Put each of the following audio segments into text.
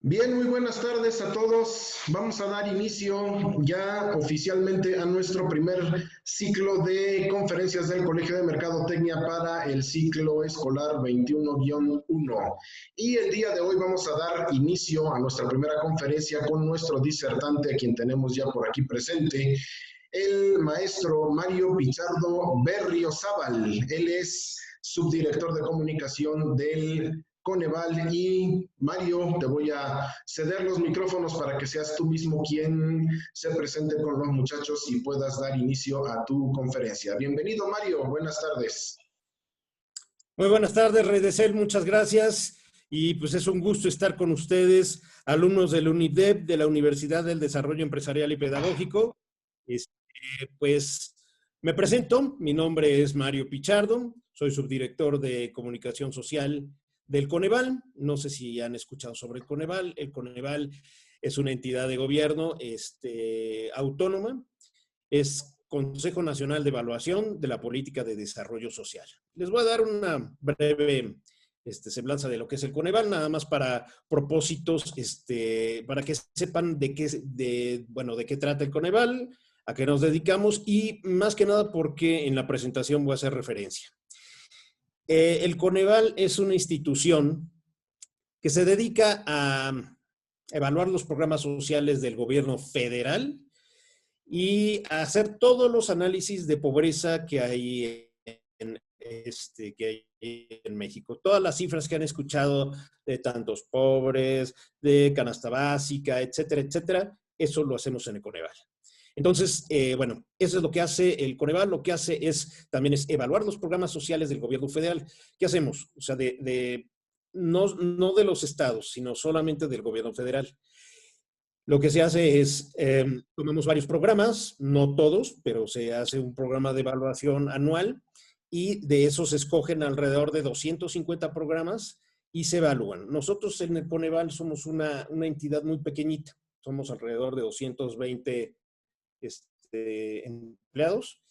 Bien, muy buenas tardes a todos. Vamos a dar inicio ya oficialmente a nuestro primer ciclo de conferencias del Colegio de Mercadotecnia para el ciclo escolar 21-1. Y el día de hoy vamos a dar inicio a nuestra primera conferencia con nuestro disertante, a quien tenemos ya por aquí presente, el maestro Mario Pichardo Berriozábal. Él es subdirector de comunicación del Coneval. Y Mario, te voy a ceder los micrófonos para que seas tú mismo quien se presente con los muchachos y puedas dar inicio a tu conferencia. Bienvenido, Mario. Buenas tardes. Muy buenas tardes, Rey de Cel. Muchas gracias. Y pues es un gusto estar con ustedes, alumnos del UNIDEP, de la Universidad del Desarrollo Empresarial y Pedagógico. Pues me presento. Mi nombre es Mario Pichardo. Soy subdirector de comunicación social del Coneval. No sé si han escuchado sobre el Coneval. El Coneval es una entidad de gobierno autónoma. Es Consejo Nacional de Evaluación de la Política de Desarrollo Social. Les voy a dar una breve semblanza de lo que es el Coneval, nada más para propósitos, para que sepan de qué trata el Coneval, a qué nos dedicamos y más que nada porque en la presentación voy a hacer referencia. El Coneval es una institución que se dedica a evaluar los programas sociales del gobierno federal y a hacer todos los análisis de pobreza que hay en México. Todas las cifras que han escuchado de tantos pobres, de canasta básica, etcétera, etcétera, eso lo hacemos en el Coneval. Entonces, bueno, eso es lo que hace el Coneval. Lo que hace también es evaluar los programas sociales del gobierno federal. ¿Qué hacemos? O sea, no de los estados, sino solamente del gobierno federal. Lo que se hace es, tomamos varios programas, no todos, pero se hace un programa de evaluación anual y de esos se escogen alrededor de 250 programas y se evalúan. Nosotros en el Coneval somos una entidad muy pequeñita, somos alrededor de 220 empleados,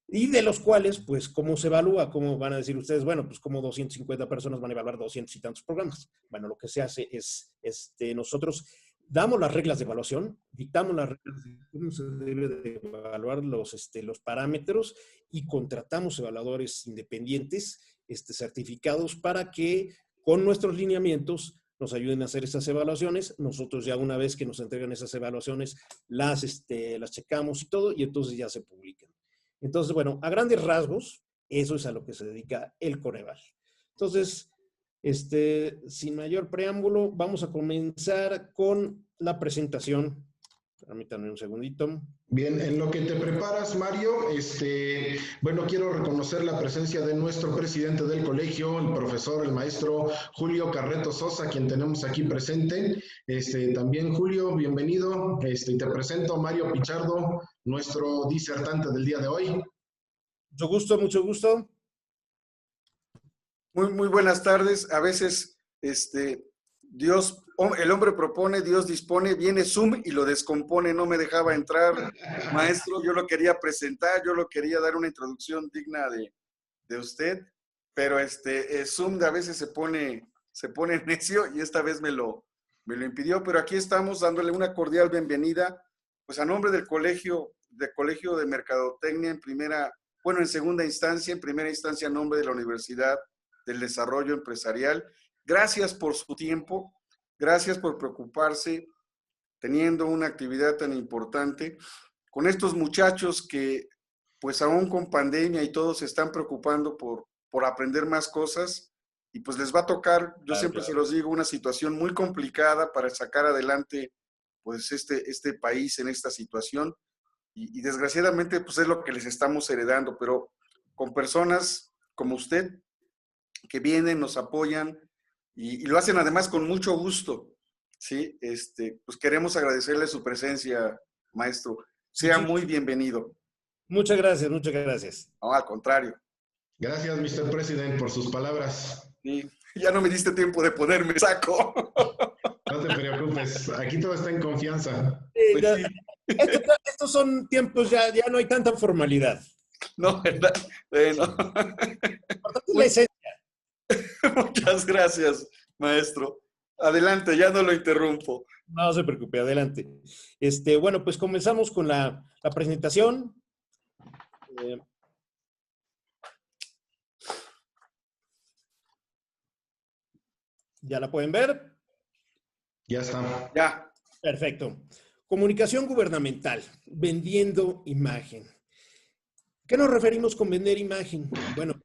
y de los cuales, pues, ¿cómo se evalúa? ¿Cómo van a decir ustedes? Bueno, pues, ¿cómo 250 personas van a evaluar 200 y tantos programas? Bueno, lo que se hace es, nosotros damos las reglas de evaluación, dictamos las reglas de cómo se debe de evaluar los parámetros y contratamos evaluadores independientes, certificados para que con nuestros lineamientos nos ayuden a hacer esas evaluaciones. Nosotros ya una vez que nos entregan esas evaluaciones, las checamos y todo, y entonces ya se publican. Entonces, bueno, a grandes rasgos, eso es a lo que se dedica el Coneval. Entonces, sin mayor preámbulo, vamos a comenzar con la presentación. Permítanme un segundito. Bien, en lo que te preparas, Mario, bueno, quiero reconocer la presencia de nuestro presidente del colegio, el profesor, el maestro Julio Carreto Sosa, quien tenemos aquí presente. También, Julio, bienvenido. Te presento a Mario Pichardo, nuestro disertante del día de hoy. Mucho gusto, mucho gusto. Muy buenas tardes. A veces, el hombre propone, Dios dispone, viene Zoom y lo descompone, no me dejaba entrar, maestro. Yo lo quería presentar, yo lo quería dar una introducción digna de usted, pero Zoom a veces se pone necio y esta vez me lo impidió, pero aquí estamos dándole una cordial bienvenida, pues a nombre del Colegio de Mercadotecnia en segunda instancia, en primera instancia a nombre de la Universidad del Desarrollo Empresarial. Gracias por su tiempo, gracias por preocuparse, teniendo una actividad tan importante, con estos muchachos que, pues aún con pandemia y todos se están preocupando por aprender más cosas, y pues les va a tocar, yo siempre se los digo, una situación muy complicada para sacar adelante pues este país en esta situación, y desgraciadamente pues es lo que les estamos heredando, pero con personas como usted, que vienen, nos apoyan y lo hacen además con mucho gusto, ¿sí? Pues queremos agradecerle su presencia, maestro. Sea muy bienvenido. Muchas gracias, muchas gracias. No, al contrario. Gracias, Mr. President, por sus palabras. Sí, ya no me diste tiempo de ponerme saco. No te preocupes, aquí todo está en confianza. Pues sí. Estos son tiempos, ya no hay tanta formalidad. No, ¿verdad? Bueno. La esencia. Muchas gracias, maestro. Adelante, ya no lo interrumpo. No se preocupe, adelante. Bueno, pues comenzamos con la presentación. ¿Ya la pueden ver? Ya está. Ya. Perfecto. Comunicación gubernamental, vendiendo imagen. ¿Qué nos referimos con vender imagen? Bueno,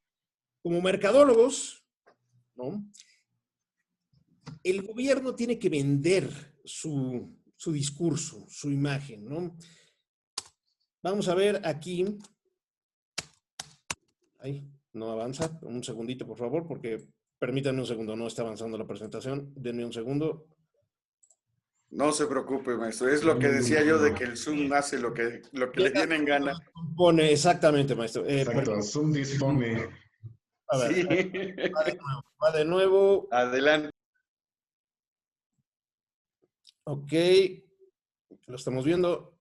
como mercadólogos, ¿no? El gobierno tiene que vender su discurso, su imagen, ¿no? Vamos a ver aquí. Ay, no avanza. Un segundito, por favor, porque permítanme un segundo. No está avanzando la presentación. Denme un segundo. No se preocupe, maestro. Es lo que decía yo de que el Zoom hace lo que le viene en gana. Pone exactamente, maestro. Exacto, Zoom dispone. A ver, Sí. va de nuevo. Adelante. Ok, lo estamos viendo.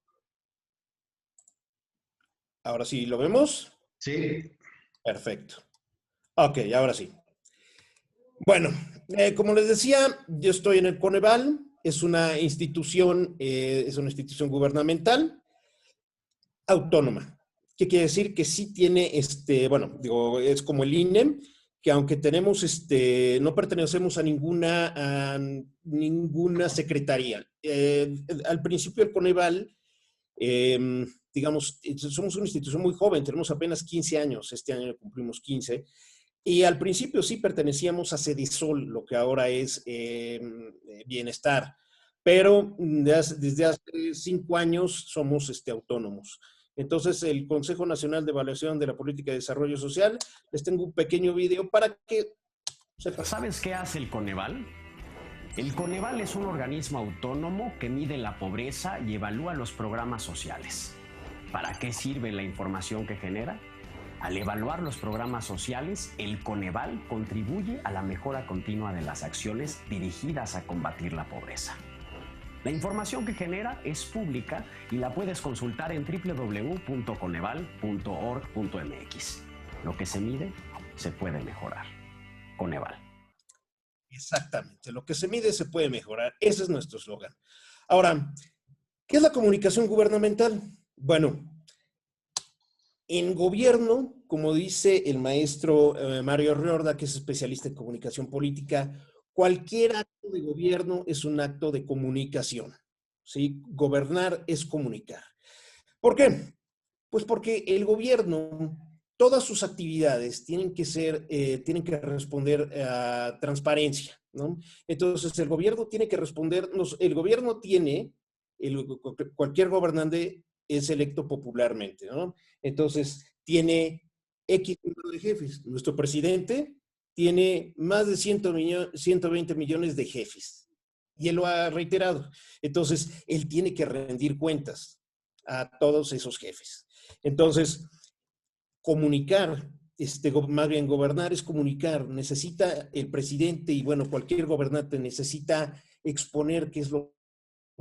Ahora sí, ¿lo vemos? Sí. Perfecto. Ok, ahora sí. Bueno, como les decía, yo estoy en el Coneval, es una institución gubernamental autónoma. ¿Qué quiere decir? Que sí tiene, bueno, digo, es como el INE, que aunque tenemos, no pertenecemos a ninguna secretaría. Al principio el Coneval, digamos, somos una institución muy joven, tenemos apenas 15 años, este año cumplimos 15, y al principio sí pertenecíamos a Cedisol, lo que ahora es Bienestar, pero desde hace 5 años somos autónomos. Entonces, el Consejo Nacional de Evaluación de la Política de Desarrollo Social, les tengo un pequeño video para que sepan. ¿Sabes qué hace el Coneval? El Coneval es un organismo autónomo que mide la pobreza y evalúa los programas sociales. ¿Para qué sirve la información que genera? Al evaluar los programas sociales, el Coneval contribuye a la mejora continua de las acciones dirigidas a combatir la pobreza. La información que genera es pública y la puedes consultar en www.coneval.org.mx. Lo que se mide, se puede mejorar. Coneval. Exactamente, lo que se mide se puede mejorar. Ese es nuestro eslogan. Ahora, ¿qué es la comunicación gubernamental? Bueno, en gobierno, como dice el maestro Mario Riorda, que es especialista en comunicación política, cualquier acto de gobierno es un acto de comunicación, ¿sí? Gobernar es comunicar. ¿Por qué? Pues porque el gobierno, todas sus actividades tienen que responder a transparencia, ¿no? Entonces, el gobierno tiene que responder, el gobierno tiene, cualquier gobernante es electo popularmente, ¿no? Entonces, tiene X número de jefes. Nuestro presidente tiene más de 120 millones de jefes. Y él lo ha reiterado. Entonces, él tiene que rendir cuentas a todos esos jefes. Entonces, comunicar, más bien gobernar es comunicar. Necesita el presidente y, bueno, cualquier gobernante necesita exponer qué es lo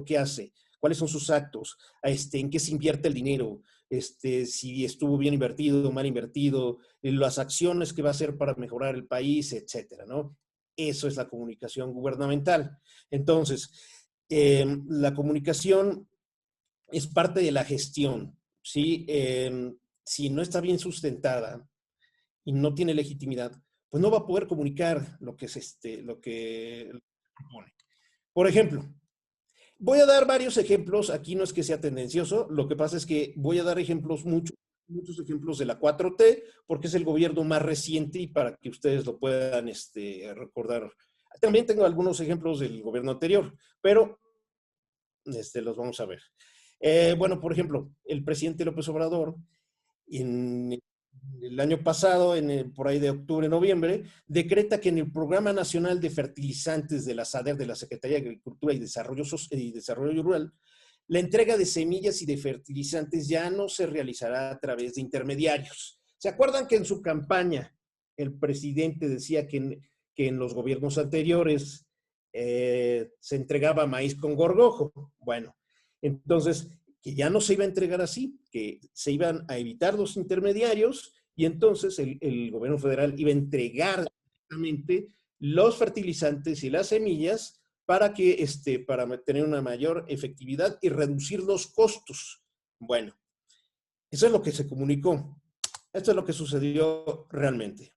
que hace, cuáles son sus actos, en qué se invierte el dinero, si estuvo bien invertido o mal invertido, las acciones que va a hacer para mejorar el país, etcétera, ¿no? Eso es la comunicación gubernamental. Entonces, la comunicación es parte de la gestión, ¿sí? Si no está bien sustentada y no tiene legitimidad, pues no va a poder comunicar lo que lo que propone. Por ejemplo, voy a dar varios ejemplos, aquí no es que sea tendencioso, lo que pasa es que voy a dar ejemplos, muchos ejemplos de la 4T, porque es el gobierno más reciente y para que ustedes lo puedan recordar. También tengo algunos ejemplos del gobierno anterior, pero los vamos a ver. Bueno, por ejemplo, el presidente López Obrador, en el año pasado, por ahí de octubre, noviembre, decreta que en el Programa Nacional de Fertilizantes de la SADER, de la Secretaría de Agricultura y Desarrollo Rural, la entrega de semillas y de fertilizantes ya no se realizará a través de intermediarios. ¿Se acuerdan que en su campaña el presidente decía que en los gobiernos anteriores se entregaba maíz con gorgojo? Bueno, entonces, que ya no se iba a entregar así, que se iban a evitar los intermediarios y entonces el gobierno federal iba a entregar directamente los fertilizantes y las semillas para tener una mayor efectividad y reducir los costos. Bueno, eso es lo que se comunicó. Esto es lo que sucedió realmente.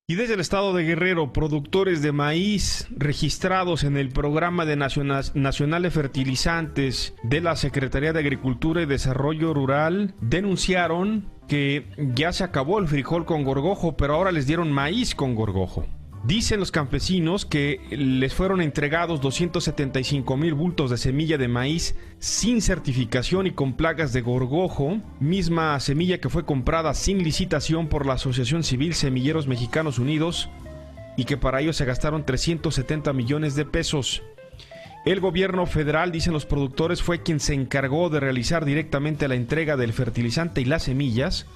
Y desde el estado de Guerrero, productores de maíz registrados en el Programa de Nacional de Fertilizantes de la Secretaría de Agricultura y Desarrollo Rural denunciaron que ya se acabó el frijol con gorgojo, pero ahora les dieron maíz con gorgojo. Dicen los campesinos que les fueron entregados 275,000 bultos de semilla de maíz sin certificación y con plagas de gorgojo, misma semilla que fue comprada sin licitación por la Asociación Civil Semilleros Mexicanos Unidos y que para ello se gastaron 370 millones de pesos. El gobierno federal, dicen los productores, fue quien se encargó de realizar directamente la entrega del fertilizante y las semillas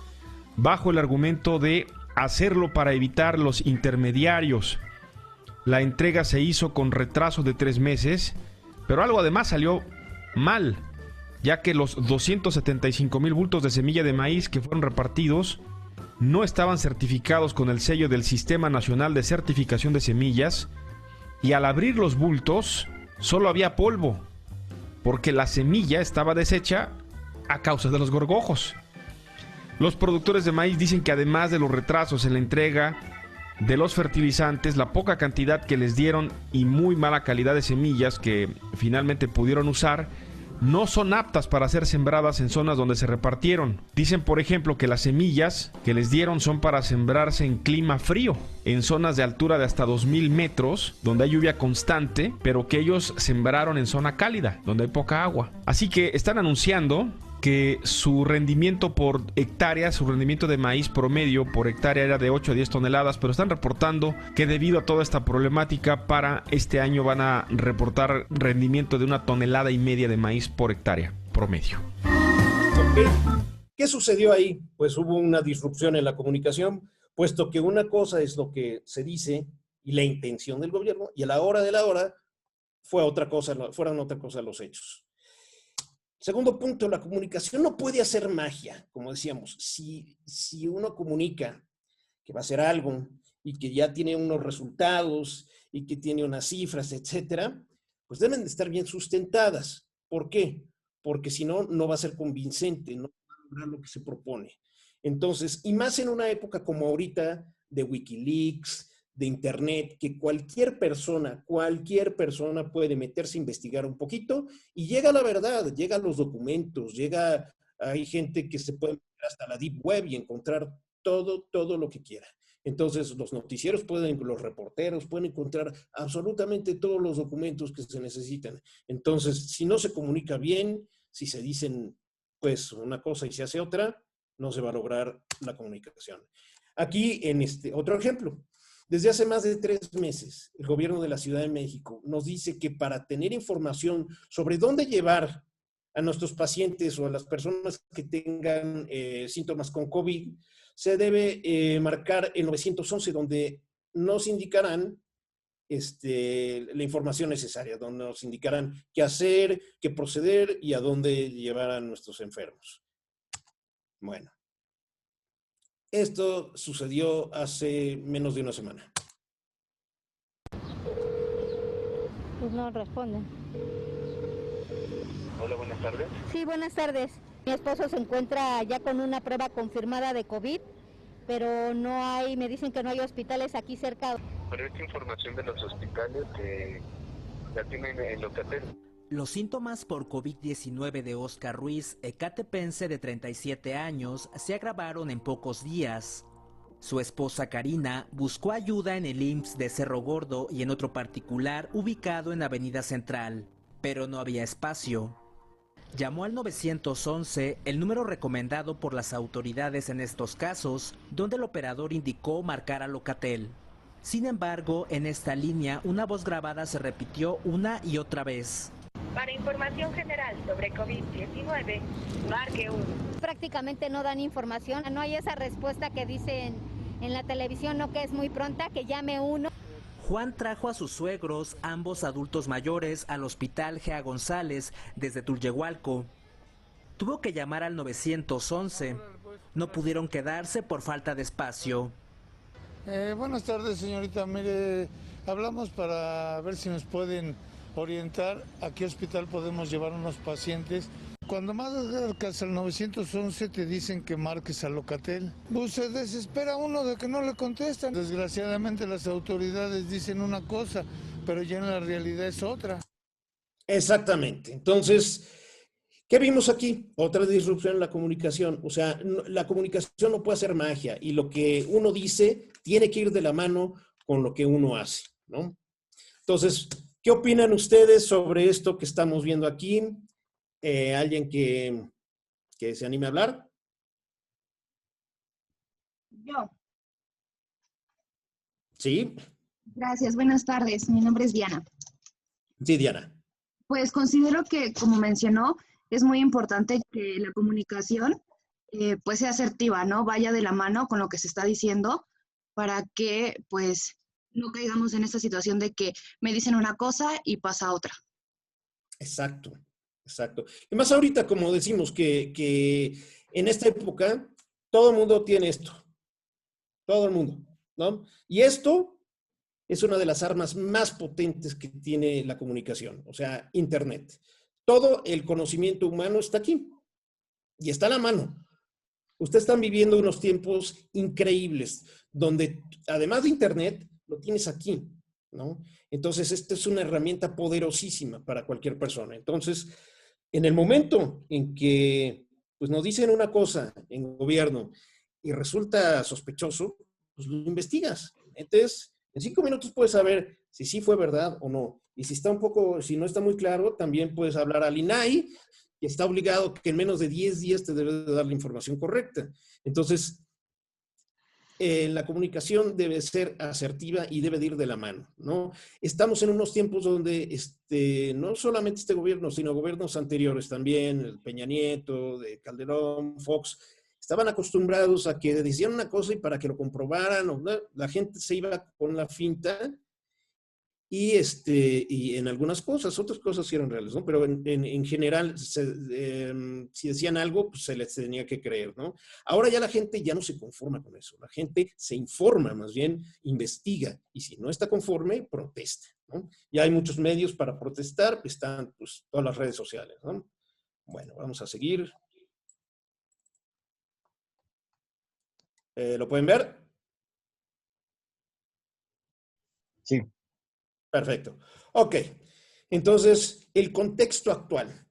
bajo el argumento de hacerlo para evitar los intermediarios. La entrega se hizo con retraso de 3 meses, pero algo además salió mal, ya que los 275,000 bultos de semilla de maíz que fueron repartidos no estaban certificados con el sello del Sistema Nacional de Certificación de Semillas, y al abrir los bultos solo había polvo, porque la semilla estaba deshecha a causa de los gorgojos. Los productores de maíz dicen que además de los retrasos en la entrega de los fertilizantes, la poca cantidad que les dieron y muy mala calidad de semillas que finalmente pudieron usar, no son aptas para ser sembradas en zonas donde se repartieron. Dicen, por ejemplo, que las semillas que les dieron son para sembrarse en clima frío, en zonas de altura de hasta 2,000 metros, donde hay lluvia constante, pero que ellos sembraron en zona cálida, donde hay poca agua. Así que están anunciando que su rendimiento por hectárea, su rendimiento de maíz promedio por hectárea era de 8 a 10 toneladas, pero están reportando que debido a toda esta problemática para este año van a reportar rendimiento de 1,5 toneladas de maíz por hectárea promedio. Okay. ¿Qué sucedió ahí? Pues hubo una disrupción en la comunicación, puesto que una cosa es lo que se dice y la intención del gobierno, y a la hora de la hora fueron otra cosa los hechos. Segundo punto, la comunicación no puede hacer magia, como decíamos. Si uno comunica que va a hacer algo y que ya tiene unos resultados y que tiene unas cifras, etcétera, pues deben de estar bien sustentadas. ¿Por qué? Porque si no, no va a ser convincente, no va a lograr lo que se propone. Entonces, y más en una época como ahorita de Wikileaks, de Internet, que cualquier persona puede meterse a investigar un poquito y llega a la verdad, llega a los documentos, hay gente que se puede meter hasta la Deep Web y encontrar todo lo que quiera. Entonces, los noticieros los reporteros pueden encontrar absolutamente todos los documentos que se necesitan. Entonces, si no se comunica bien, si se dicen pues una cosa y se hace otra, no se va a lograr la comunicación. Aquí, en otro ejemplo. Desde hace más de 3 meses, el gobierno de la Ciudad de México nos dice que para tener información sobre dónde llevar a nuestros pacientes o a las personas que tengan síntomas con COVID, se debe marcar el 911, donde nos indicarán la información necesaria, donde nos indicarán qué hacer, qué proceder y a dónde llevar a nuestros enfermos. Bueno. Esto sucedió hace menos de una semana. Pues no responden. Hola, buenas tardes. Sí, buenas tardes. Mi esposo se encuentra ya con una prueba confirmada de COVID, pero me dicen que no hay hospitales aquí cerca. Pero esta información de los hospitales que la tienen en Locatel. Los síntomas por COVID-19 de Oscar Ruiz, ecatepense de 37 años, se agravaron en pocos días. Su esposa Karina buscó ayuda en el IMSS de Cerro Gordo y en otro particular ubicado en Avenida Central, pero no había espacio. Llamó al 911, el número recomendado por las autoridades en estos casos, donde el operador indicó marcar a Locatel. Sin embargo, en esta línea, una voz grabada se repitió una y otra vez. Para información general sobre COVID-19, marque 1. Prácticamente no dan información, no hay esa respuesta que dicen en la televisión, no, que es muy pronta, que llame 1. Juan trajo a sus suegros, ambos adultos mayores, al hospital Gea González desde Tulyehualco. Tuvo que llamar al 911. No pudieron quedarse por falta de espacio. Buenas tardes, señorita. Mire, Hablamos para ver si nos pueden orientar a qué hospital podemos llevar unos pacientes. Cuando marcas al 911 te dicen que marques al Locatel. Pues se desespera uno de que no le contestan. Desgraciadamente las autoridades dicen una cosa, pero ya en la realidad es otra. Exactamente. Entonces, ¿qué vimos aquí? Otra disrupción en la comunicación. O sea, la comunicación no puede hacer magia y lo que uno dice tiene que ir de la mano con lo que uno hace, ¿no? Entonces, ¿qué opinan ustedes sobre esto que estamos viendo aquí? ¿Alguien que se anime a hablar? Yo. Sí. Gracias, buenas tardes. Mi nombre es Diana. Sí, Diana. Pues considero que, como mencionó, es muy importante que la comunicación pues sea asertiva, ¿no? Vaya de la mano con lo que se está diciendo para que pues no caigamos en esta situación de que me dicen una cosa y pasa otra. Exacto, exacto. Y más ahorita, como decimos, que en esta época todo el mundo tiene esto. Todo el mundo, ¿no? Y esto es una de las armas más potentes que tiene la comunicación, o sea, Internet. Todo el conocimiento humano está aquí y está a la mano. Ustedes están viviendo unos tiempos increíbles, donde además de Internet, lo tienes aquí, ¿no? Entonces, esta es una herramienta poderosísima para cualquier persona. Entonces, en el momento en que pues, nos dicen una cosa en gobierno y resulta sospechoso, pues lo investigas. Entonces, en 5 minutos puedes saber si sí fue verdad o no. Y si está un poco, si no está muy claro, también puedes hablar al INAI, que está obligado que en menos de 10 días te debe de dar la información correcta. Entonces, la comunicación debe ser asertiva y debe de ir de la mano, ¿no? Estamos en unos tiempos donde no solamente este gobierno, sino gobiernos anteriores también, el Peña Nieto, de Calderón, Fox, estaban acostumbrados a que decían una cosa y para que lo comprobaran, ¿no? La gente se iba con la finta y en algunas cosas, otras cosas sí eran reales, ¿no? Pero en general, si decían algo, pues se les tenía que creer, ¿no? Ahora ya la gente ya no se conforma con eso. La gente se informa, más bien investiga. Y si no está conforme, protesta, ¿no? Ya hay muchos medios para protestar, están pues todas las redes sociales, ¿no? Bueno, vamos a seguir. ¿Lo pueden ver? Sí. Perfecto. Ok. Entonces, el contexto actual.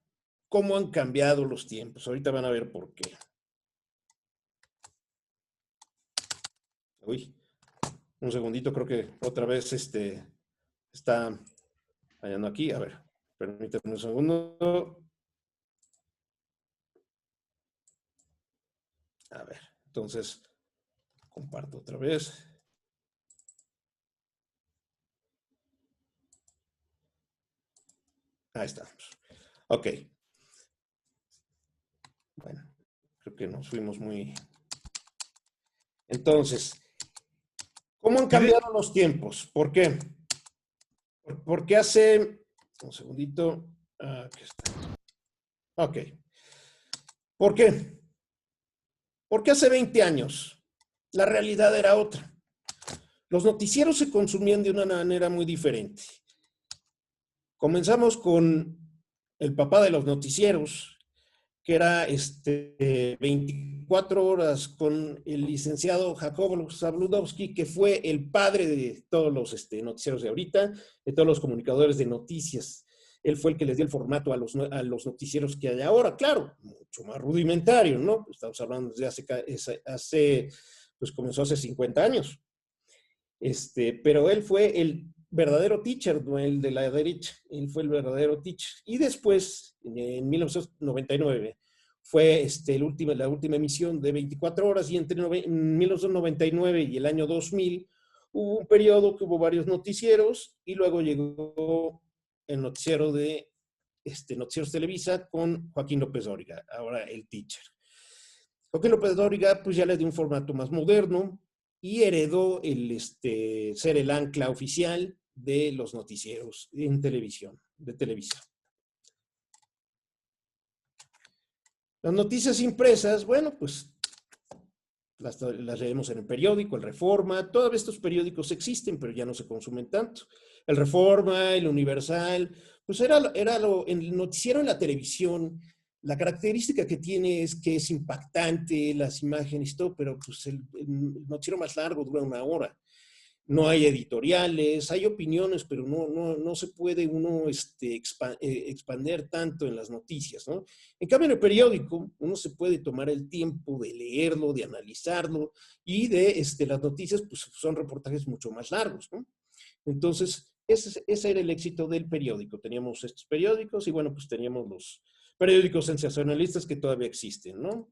¿Cómo han cambiado los tiempos? Ahorita van a ver por qué. Uy, un segundito, creo que otra vez está fallando aquí. A ver, permítanme un segundo. A ver, entonces, comparto otra vez. Ahí estamos. Ok. Bueno, creo que nos fuimos muy... Entonces, ¿cómo han cambiado los tiempos? ¿Por qué? Porque hace... Un segundito. Aquí está. Ok. ¿Por qué? Porque hace 20 años la realidad era otra. Los noticieros se consumían de una manera muy diferente. Comenzamos con el papá de los noticieros, que era 24 horas con el licenciado Jacobo Zabludowski, que fue el padre de todos los noticieros de ahorita, de todos los comunicadores de noticias. Él fue el que les dio el formato a los noticieros que hay ahora, claro, mucho más rudimentario, ¿no? Estamos hablando de pues comenzó hace 50 años. Pero él fue el verdadero teacher, no el de la derecha, él fue el verdadero teacher. Y después, en 1999, fue la última emisión de 24 horas y entre 1999 y el año 2000 hubo un periodo que hubo varios noticieros y luego llegó el noticiero de Noticieros Televisa con Joaquín López Dóriga, ahora el teacher. Joaquín López Dóriga pues ya le dio un formato más moderno y heredó el ser el ancla oficial de los noticieros en televisión, de Televisa. Las noticias impresas, bueno, pues las leemos en el periódico, el Reforma, todos estos periódicos existen, pero ya no se consumen tanto. El Reforma, el Universal, pues era el noticiero en la televisión. La característica que tiene es que es impactante, las imágenes y todo, pero pues el noticiero más largo dura 1 hora. No hay editoriales, hay opiniones, pero no se puede uno expander tanto en las noticias, ¿no? En cambio, en el periódico, uno se puede tomar el tiempo de leerlo, de analizarlo, y las noticias, pues son reportajes mucho más largos, ¿no? Entonces, ese era el éxito del periódico. Teníamos estos periódicos y, bueno, pues teníamos los periódicos sensacionalistas que todavía existen, ¿no?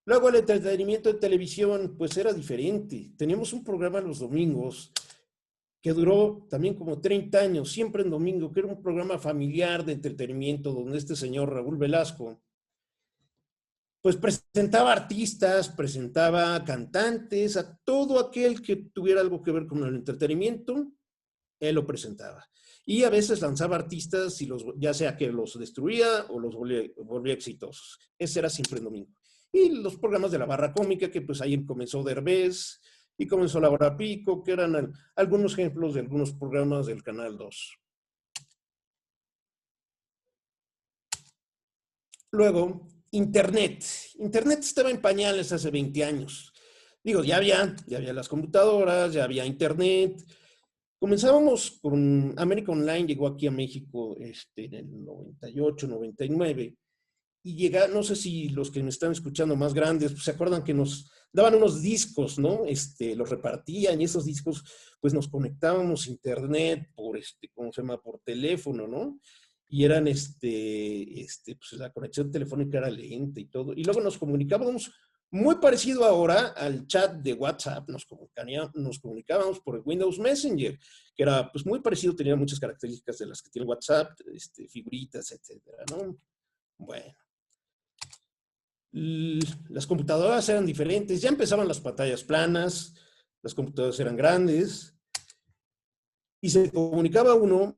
Luego el entretenimiento de televisión, pues era diferente. Teníamos un programa los domingos que duró también como 30 años, siempre en domingo, que era un programa familiar de entretenimiento donde este señor Raúl Velasco, pues presentaba artistas, presentaba cantantes, a todo aquel que tuviera algo que ver con el entretenimiento, él lo presentaba. Y a veces lanzaba artistas, ya sea que los destruía o los volvía exitosos. Ese era siempre en domingo. Y los programas de la barra cómica, que pues ahí comenzó Derbez y comenzó La Hora Pico, que eran algunos ejemplos de algunos programas del Canal 2. Luego, Internet. Internet estaba en pañales hace 20 años. Digo, ya había las computadoras, ya había Internet. Comenzábamos con América Online, llegó aquí a México en el 98, 99. Y no sé si los que me están escuchando más grandes, pues se acuerdan que nos daban unos discos, ¿no? Los repartían y esos discos, pues nos conectábamos a internet por, ¿cómo se llama? Por teléfono, ¿no? Y eran, pues la conexión telefónica era lenta y todo. Y luego nos comunicábamos muy parecido ahora al chat de WhatsApp, nos comunicábamos por el Windows Messenger, que era pues muy parecido, tenía muchas características de las que tiene WhatsApp, figuritas, etcétera, ¿no? Bueno. Las computadoras eran diferentes, ya empezaban las pantallas planas, las computadoras eran grandes, y se conectaba uno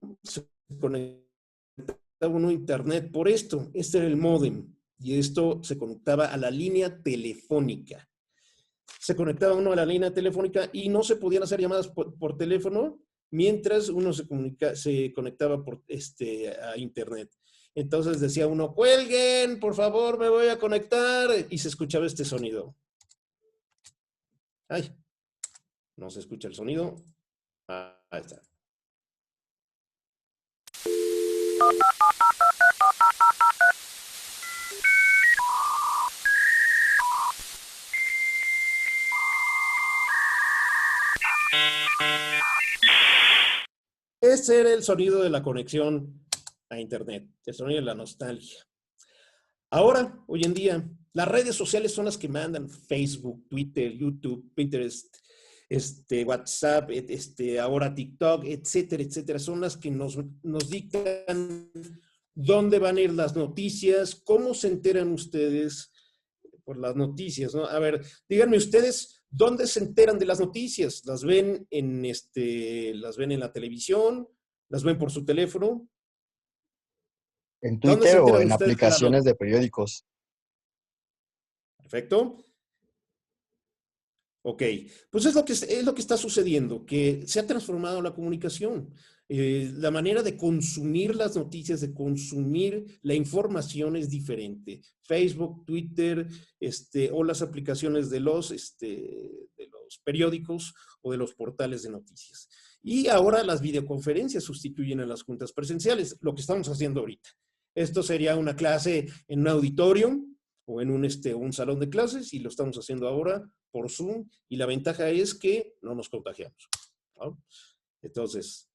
a internet por esto. Este era el módem, y esto se conectaba a la línea telefónica. Se conectaba uno a la línea telefónica y no se podían hacer llamadas por teléfono mientras uno se conectaba a internet. Entonces decía uno, cuelguen, por favor, me voy a conectar. Y se escuchaba este sonido. Ay, no se escucha el sonido. Ahí está. Ese era el sonido de la conexión a internet, el sonido de la nostalgia. Ahora, hoy en día, las redes sociales son las que mandan: Facebook, Twitter, YouTube, Pinterest, WhatsApp, ahora TikTok, etcétera, etcétera. Son las que nos dictan dónde van a ir las noticias, cómo se enteran ustedes por las noticias, ¿no? A ver, díganme ustedes, ¿dónde se enteran de las noticias? ¿Las ven las ven en la televisión? ¿Las ven por su teléfono? En Twitter o en aplicaciones de periódicos. Perfecto. Ok, pues es lo que está sucediendo, que se ha transformado la comunicación. La manera de consumir las noticias, de consumir la información es diferente. Facebook, Twitter, o las aplicaciones de los periódicos o de los portales de noticias. Y ahora las videoconferencias sustituyen a las juntas presenciales, lo que estamos haciendo ahorita. Esto sería una clase en un auditorio o en un salón de clases, y lo estamos haciendo ahora por Zoom, y la ventaja es que no nos contagiamos, ¿no? Entonces,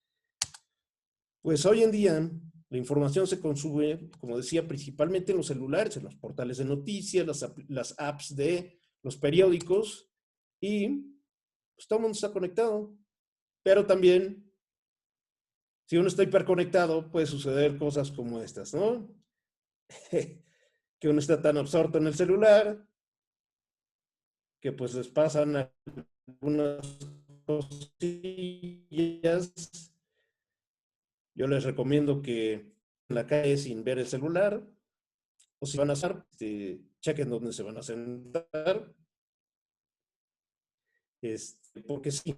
pues hoy en día la información se consume, como decía, principalmente en los celulares, en los portales de noticias, las apps de los periódicos, y pues todo el mundo está conectado. Pero también, si uno está hiperconectado, puede suceder cosas como estas, ¿no? Que uno está tan absorto en el celular que pues les pasan algunas cosillas. Yo les recomiendo que en la calle sin ver el celular, o si van a hacer, chequen dónde se van a sentar. Porque sí,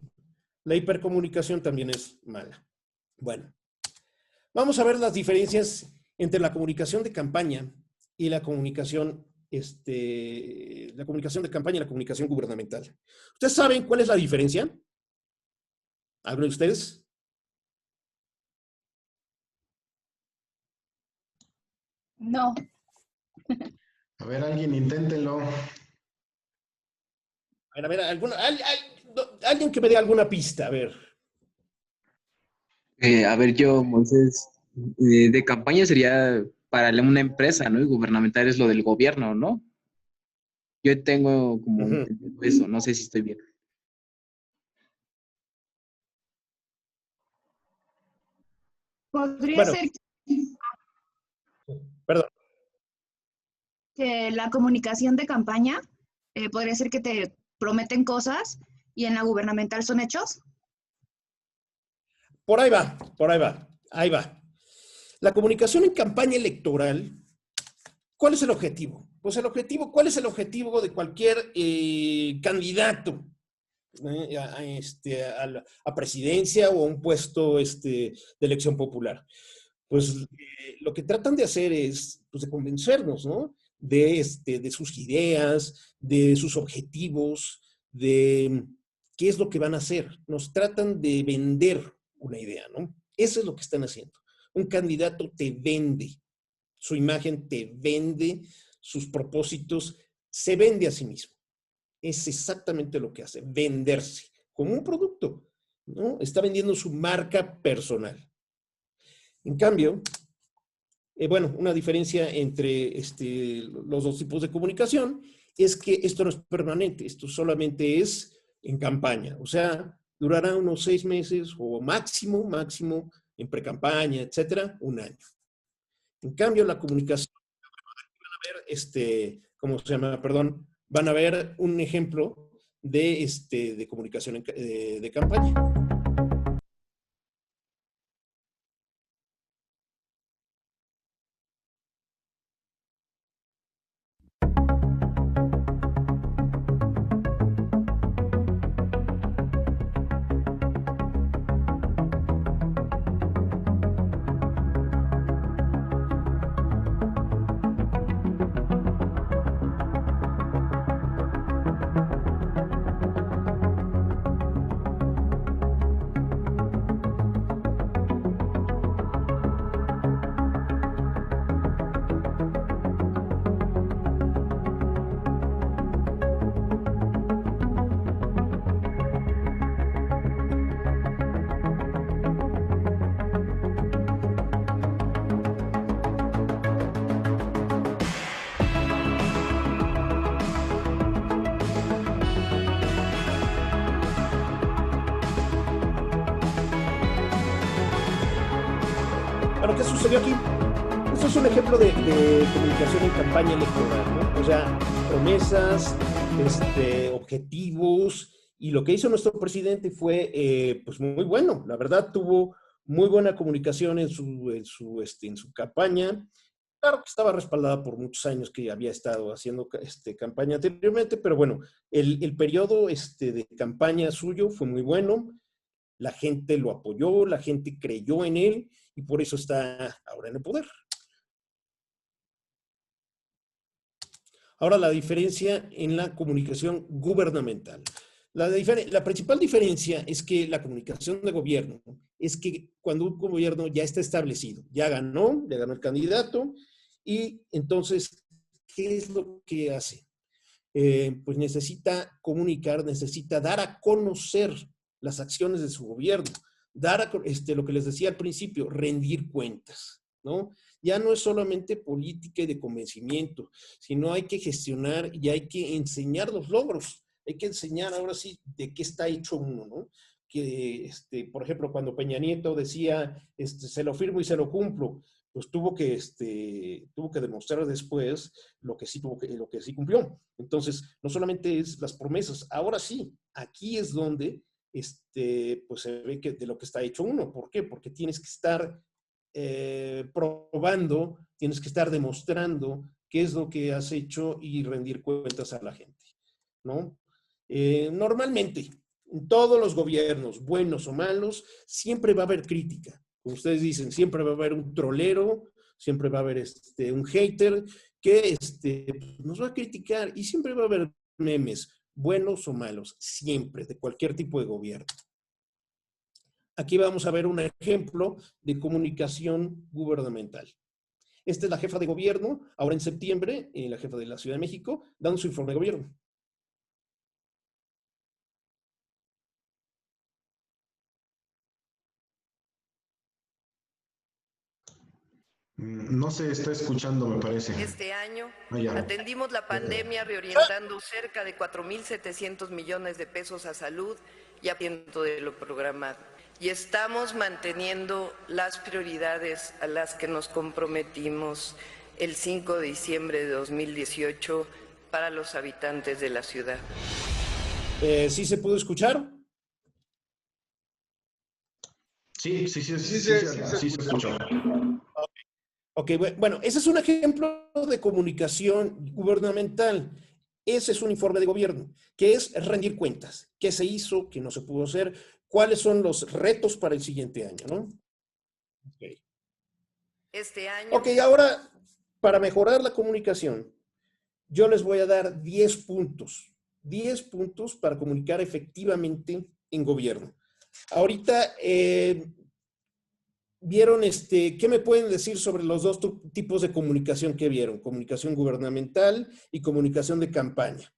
la hipercomunicación también es mala. Bueno, vamos a ver las diferencias entre la comunicación de campaña y la comunicación de campaña y la comunicación gubernamental. ¿Ustedes saben cuál es la diferencia? ¿Alguno de ustedes? No. A ver, alguien inténtenlo. A ver, alguien que me dé alguna pista, a ver. A ver, yo, Moisés, de campaña sería para una empresa, ¿no? Y gubernamental es lo del gobierno, ¿no? Yo tengo como entendido eso, no sé si estoy bien. Podría ser Perdón. que la comunicación de campaña podría ser que te prometen cosas y en la gubernamental son hechos. Por ahí va, ahí va. La comunicación en campaña electoral, ¿cuál es el objetivo? Pues ¿cuál es el objetivo de cualquier candidato a presidencia o a un puesto de elección popular? Pues lo que tratan de hacer es pues, de convencernos, ¿no? De sus ideas, de sus objetivos, de qué es lo que van a hacer. Nos tratan de vender una idea, ¿no? Eso es lo que están haciendo. Un candidato te vende su imagen, te vende sus propósitos, se vende a sí mismo. Es exactamente lo que hace, venderse como un producto, ¿no? Está vendiendo su marca personal. En cambio, bueno, una diferencia entre los dos tipos de comunicación es que esto no es permanente, esto solamente es en campaña, o sea, durará unos 6 meses o máximo, en pre-campaña, etcétera, un año. En cambio, la comunicación, van a ver, ¿cómo se llama? Perdón, van a ver un ejemplo de comunicación de campaña. Bueno, ¿qué sucedió aquí? Esto es un ejemplo de comunicación en campaña electoral, ¿no? O sea, promesas, objetivos, y lo que hizo nuestro presidente fue, pues, muy bueno. La verdad, tuvo muy buena comunicación en su campaña. Claro que estaba respaldada por muchos años que había estado haciendo campaña anteriormente, pero bueno, el periodo de campaña suyo fue muy bueno. La gente lo apoyó, la gente creyó en él y por eso está ahora en el poder. Ahora la diferencia en la comunicación gubernamental. La principal diferencia es que la comunicación de gobierno es que cuando un gobierno ya está establecido, ya ganó el candidato y entonces, ¿qué es lo que hace? Pues necesita comunicar, necesita dar a conocer las acciones de su gobierno, dar lo que les decía al principio, rendir cuentas, ¿no? Ya no es solamente política y de convencimiento, sino hay que gestionar y hay que enseñar los logros, hay que enseñar ahora sí de qué está hecho uno, ¿no? Que, por ejemplo, cuando Peña Nieto decía, se lo firmo y se lo cumplo, pues tuvo que demostrar después lo que sí cumplió. Entonces, no solamente es las promesas, ahora sí, aquí es donde pues se ve que de lo que está hecho uno. ¿Por qué? Porque tienes que estar probando, tienes que estar demostrando qué es lo que has hecho y rendir cuentas a la gente, ¿no? Normalmente, en todos los gobiernos, buenos o malos, siempre va a haber crítica. Como ustedes dicen, siempre va a haber un trolero, siempre va a haber un hater que nos va a criticar y siempre va a haber memes, buenos o malos, siempre, de cualquier tipo de gobierno. Aquí vamos a ver un ejemplo de comunicación gubernamental. Esta es la jefa de gobierno, ahora en septiembre, la jefa de la Ciudad de México, dando su informe de gobierno. No se está escuchando, me parece. Este año atendimos la pandemia reorientando cerca de 4.700 millones de pesos a salud y a de lo programado. Y estamos manteniendo las prioridades a las que nos comprometimos el 5 de diciembre de 2018 para los habitantes de la ciudad. ¿Sí se pudo escuchar? Sí se escuchó. Ok, bueno, ese es un ejemplo de comunicación gubernamental. Ese es un informe de gobierno, que es rendir cuentas. ¿Qué se hizo? ¿Qué no se pudo hacer? ¿Cuáles son los retos para el siguiente año, no? Okay. Este año. Ok, ahora, para mejorar la comunicación, yo les voy a dar 10 puntos. 10 puntos para comunicar efectivamente en gobierno. Ahorita, ¿vieron qué me pueden decir sobre los dos tipos de comunicación que vieron? Comunicación gubernamental y comunicación de campaña.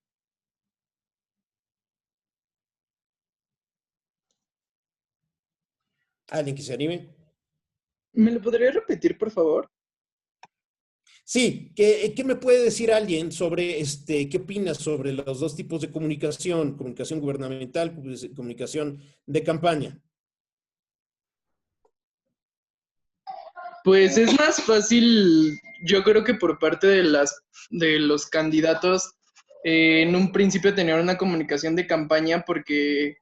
¿Alguien que se anime? ¿Me lo podría repetir, por favor? Sí, ¿qué me puede decir alguien sobre, qué opinas sobre los dos tipos de comunicación? Comunicación gubernamental, comunicación de campaña. Pues es más fácil, yo creo que por parte de los candidatos, en un principio tener una comunicación de campaña porque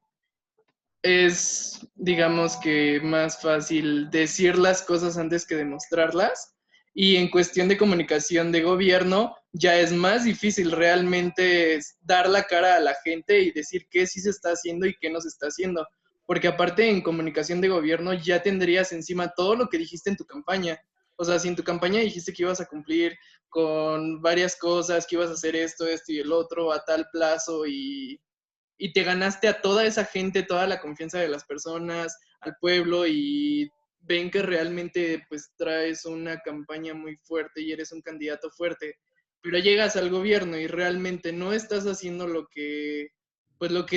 es, digamos que más fácil decir las cosas antes que demostrarlas. Y en cuestión de comunicación de gobierno, ya es más difícil realmente dar la cara a la gente y decir qué sí se está haciendo y qué no se está haciendo. Porque aparte en comunicación de gobierno ya tendrías encima todo lo que dijiste en tu campaña. O sea, si en tu campaña dijiste que ibas a cumplir con varias cosas, que ibas a hacer esto y el otro a tal plazo y te ganaste a toda esa gente, toda la confianza de las personas, al pueblo y ven que realmente pues traes una campaña muy fuerte y eres un candidato fuerte, pero llegas al gobierno y realmente no estás haciendo lo que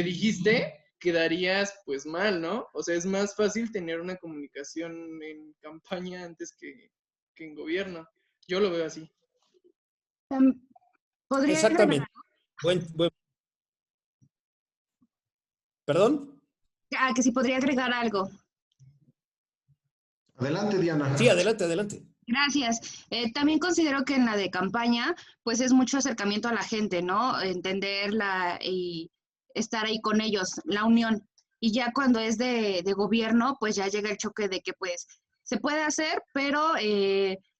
dijiste, quedarías pues mal, ¿no? O sea, es más fácil tener una comunicación en campaña antes que en gobierno. Yo lo veo así. Exactamente. ¿Perdón? Que si podría agregar algo. Adelante, Diana. Sí, adelante. Gracias. También considero que en la de campaña, pues es mucho acercamiento a la gente, ¿no? Entenderla y estar ahí con ellos, la unión. Y ya cuando es de gobierno, pues ya llega el choque de que pues se puede hacer, pero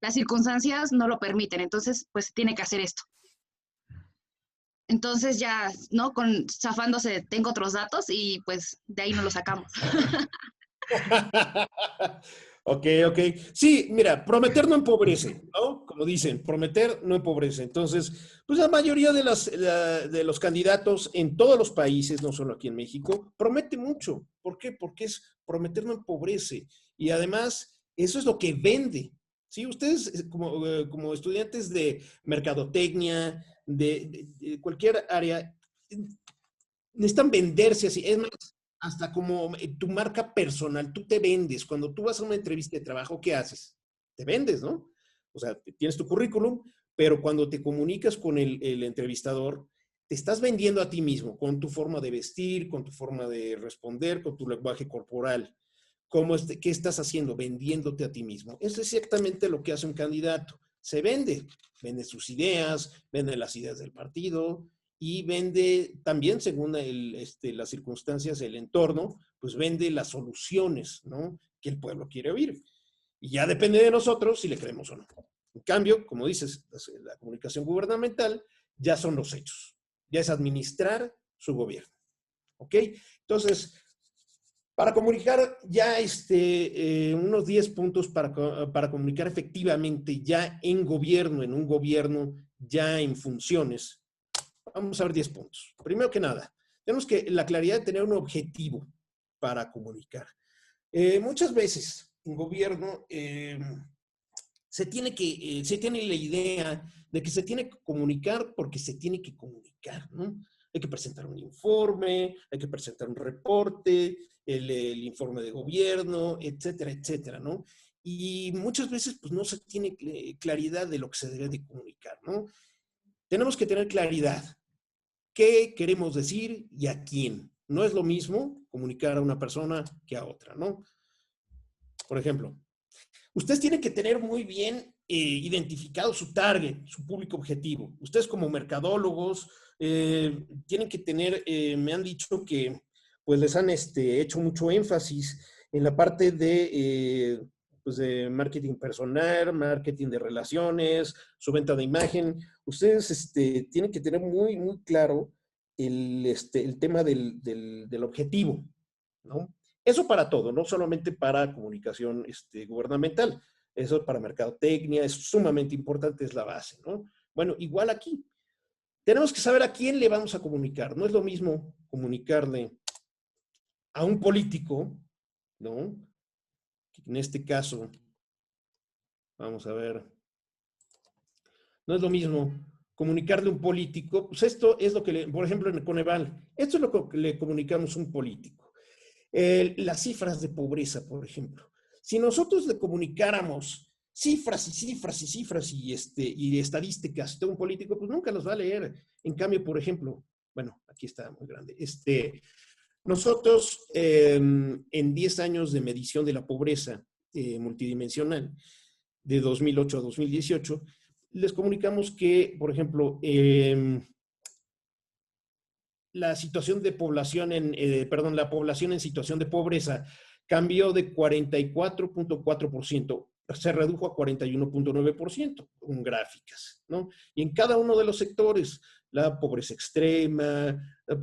las circunstancias no lo permiten. Entonces, pues tiene que hacer esto. Entonces ya, ¿no? Zafándose, tengo otros datos y pues de ahí no lo sacamos. Ok. Sí, mira, prometer no empobrece, ¿no? Como dicen, prometer no empobrece. Entonces, pues la mayoría de los candidatos en todos los países, no solo aquí en México, promete mucho. ¿Por qué? Porque prometer no empobrece. Y además, eso es lo que vende. ¿Sí? Ustedes, como estudiantes de mercadotecnia, de cualquier área, necesitan venderse así. Es más, hasta como tu marca personal, tú te vendes. Cuando tú vas a una entrevista de trabajo, ¿qué haces? Te vendes, ¿no? O sea, tienes tu currículum, pero cuando te comunicas con el entrevistador, te estás vendiendo a ti mismo, con tu forma de vestir, con tu forma de responder, con tu lenguaje corporal. ¿Qué estás haciendo? Vendiéndote a ti mismo. Eso es exactamente lo que hace un candidato. Se vende sus ideas, vende las ideas del partido y vende también, según las circunstancias, el entorno, pues vende las soluciones, ¿no? Que el pueblo quiere oír. Y ya depende de nosotros si le creemos o no. En cambio, como dices, la comunicación gubernamental ya son los hechos, ya es administrar su gobierno. ¿Ok? Entonces, para comunicar ya unos 10 puntos para comunicar efectivamente ya en gobierno, en un gobierno ya en funciones. Vamos a ver 10 puntos. Primero que nada, tenemos la claridad de tener un objetivo para comunicar. Muchas veces en gobierno se tiene la idea de que se tiene que comunicar porque se tiene que comunicar, ¿no? Hay que presentar un informe, hay que presentar un reporte, el informe de gobierno, etcétera, etcétera, ¿no? Y muchas veces pues no se tiene claridad de lo que se debe de comunicar, ¿no? Tenemos que tener claridad. ¿Qué queremos decir y a quién? No es lo mismo comunicar a una persona que a otra, ¿no? Por ejemplo, ustedes tienen que tener muy bien identificado su target, su público objetivo. Ustedes como mercadólogos tienen que tener, me han dicho que pues les han hecho mucho énfasis en la parte de marketing personal, marketing de relaciones, su venta de imagen. Ustedes tienen que tener muy, muy claro el tema del objetivo, ¿no? Eso para todo, no solamente para comunicación gubernamental. Eso para mercadotecnia es sumamente importante, es la base, ¿no? Bueno, igual aquí. Tenemos que saber a quién le vamos a comunicar. No es lo mismo comunicarle a un político, ¿no? En este caso, vamos a ver, no es lo mismo comunicarle a un político, pues esto es lo que, por ejemplo, en el Coneval, esto es lo que le comunicamos a un político. Las cifras de pobreza, por ejemplo. Si nosotros le comunicáramos cifras y cifras y cifras y estadísticas de un político, pues nunca los va a leer. En cambio, por ejemplo, bueno, aquí está muy grande, nosotros en 10 años de medición de la pobreza multidimensional, de 2008 a 2018, les comunicamos que, por ejemplo, la situación de población la población en situación de pobreza cambió de 44.4%, se redujo a 41.9% en gráficas, ¿no? Y en cada uno de los sectores, la pobreza extrema, la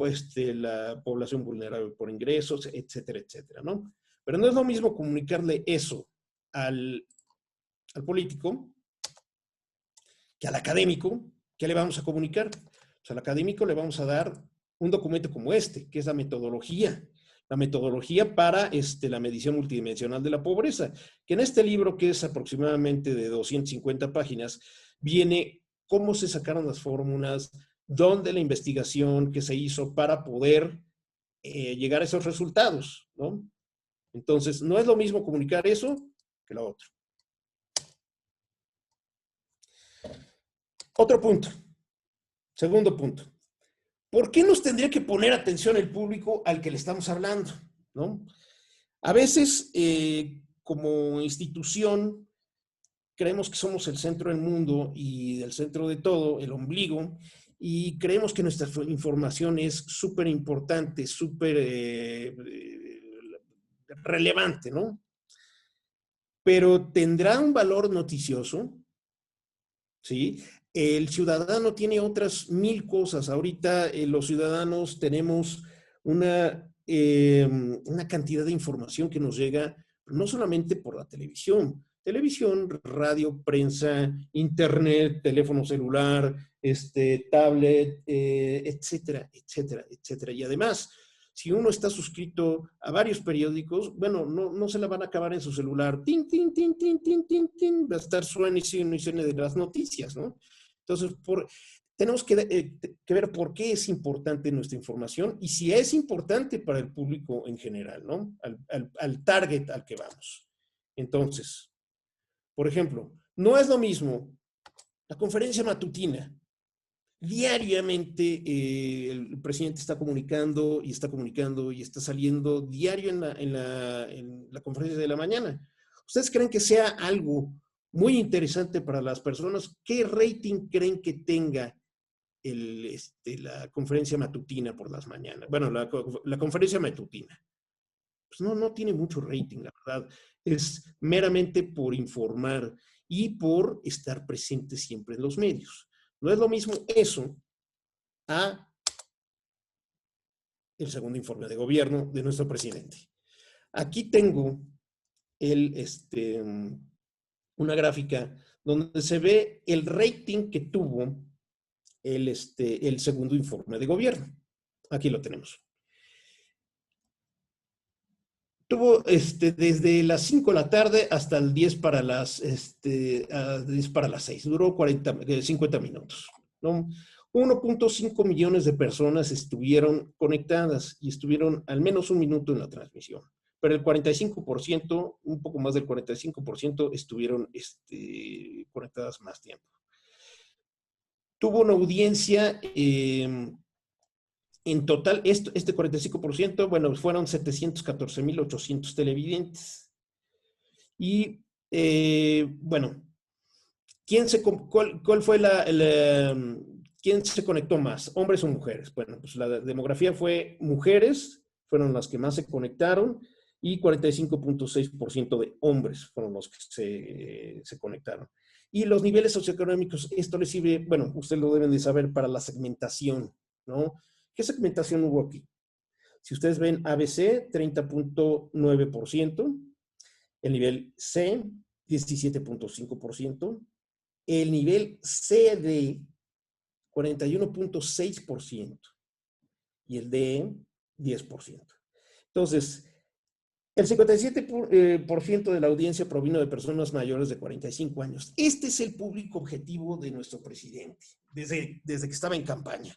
población vulnerable por ingresos, etcétera, etcétera, ¿no? Pero no es lo mismo comunicarle eso al político que al académico. ¿Qué le vamos a comunicar? Pues al académico le vamos a dar un documento como que es la metodología para la medición multidimensional de la pobreza, que en este libro, que es aproximadamente de 250 páginas, viene cómo se sacaron las fórmulas, dónde la investigación que se hizo para poder llegar a esos resultados, ¿no? Entonces, no es lo mismo comunicar eso que lo otro. Otro punto. Segundo punto. ¿Por qué nos tendría que poner atención el público al que le estamos hablando, ¿no? A veces, como institución, creemos que somos el centro del mundo y el centro de todo, el ombligo, y creemos que nuestra información es súper importante, súper relevante, ¿no? Pero ¿tendrá un valor noticioso? ¿Sí? El ciudadano tiene otras 1000 cosas. Ahorita los ciudadanos tenemos una cantidad de información que nos llega no solamente por la televisión, radio, prensa, internet, teléfono celular, tablet, etcétera, etcétera, etcétera. Y además, si uno está suscrito a varios periódicos, bueno, no se la van a acabar en su celular. Tin, tin, tin, tin, tin, tin, tin. Va a estar suene y suene de las noticias, ¿no? Entonces, tenemos que ver por qué es importante nuestra información y si es importante para el público en general, ¿no? Al target al que vamos. Entonces, por ejemplo, no es lo mismo la conferencia matutina. Diariamente el presidente está comunicando y está saliendo diario en la conferencia de la mañana. ¿Ustedes creen que sea algo muy interesante para las personas? ¿Qué rating creen que tenga la conferencia matutina por las mañanas? Bueno, la conferencia matutina. Pues no tiene mucho rating, la verdad. Es meramente por informar. y por estar presente siempre en los medios. No es lo mismo eso a el segundo informe de gobierno de nuestro presidente. Aquí tengo una gráfica donde se ve el rating que tuvo el segundo informe de gobierno. Aquí lo tenemos. Tuvo desde las 5 de la tarde hasta el 10 para las 6. Duró 50 minutos, ¿no? 1.5 millones de personas estuvieron conectadas y estuvieron al menos un minuto en la transmisión. Pero el 45%, un poco más del 45%, estuvieron conectadas más tiempo. Tuvo una audiencia, en total, este 45%, bueno, fueron 714,800 televidentes. Y, bueno, ¿cuál fue quién se conectó más? ¿Hombres o mujeres? Bueno, pues la demografía fue mujeres, fueron las que más se conectaron, y 45.6% de hombres fueron los que se conectaron. Y los niveles socioeconómicos, esto les sirve, bueno, ustedes lo deben de saber, para la segmentación, ¿no? ¿Qué segmentación hubo aquí? Si ustedes ven ABC, 30.9%, el nivel C, 17.5%, el nivel CD, 41.6%, y el D, 10%. Entonces, el 57% de la audiencia provino de personas mayores de 45 años. Este es el público objetivo de nuestro presidente, desde que estaba en campaña.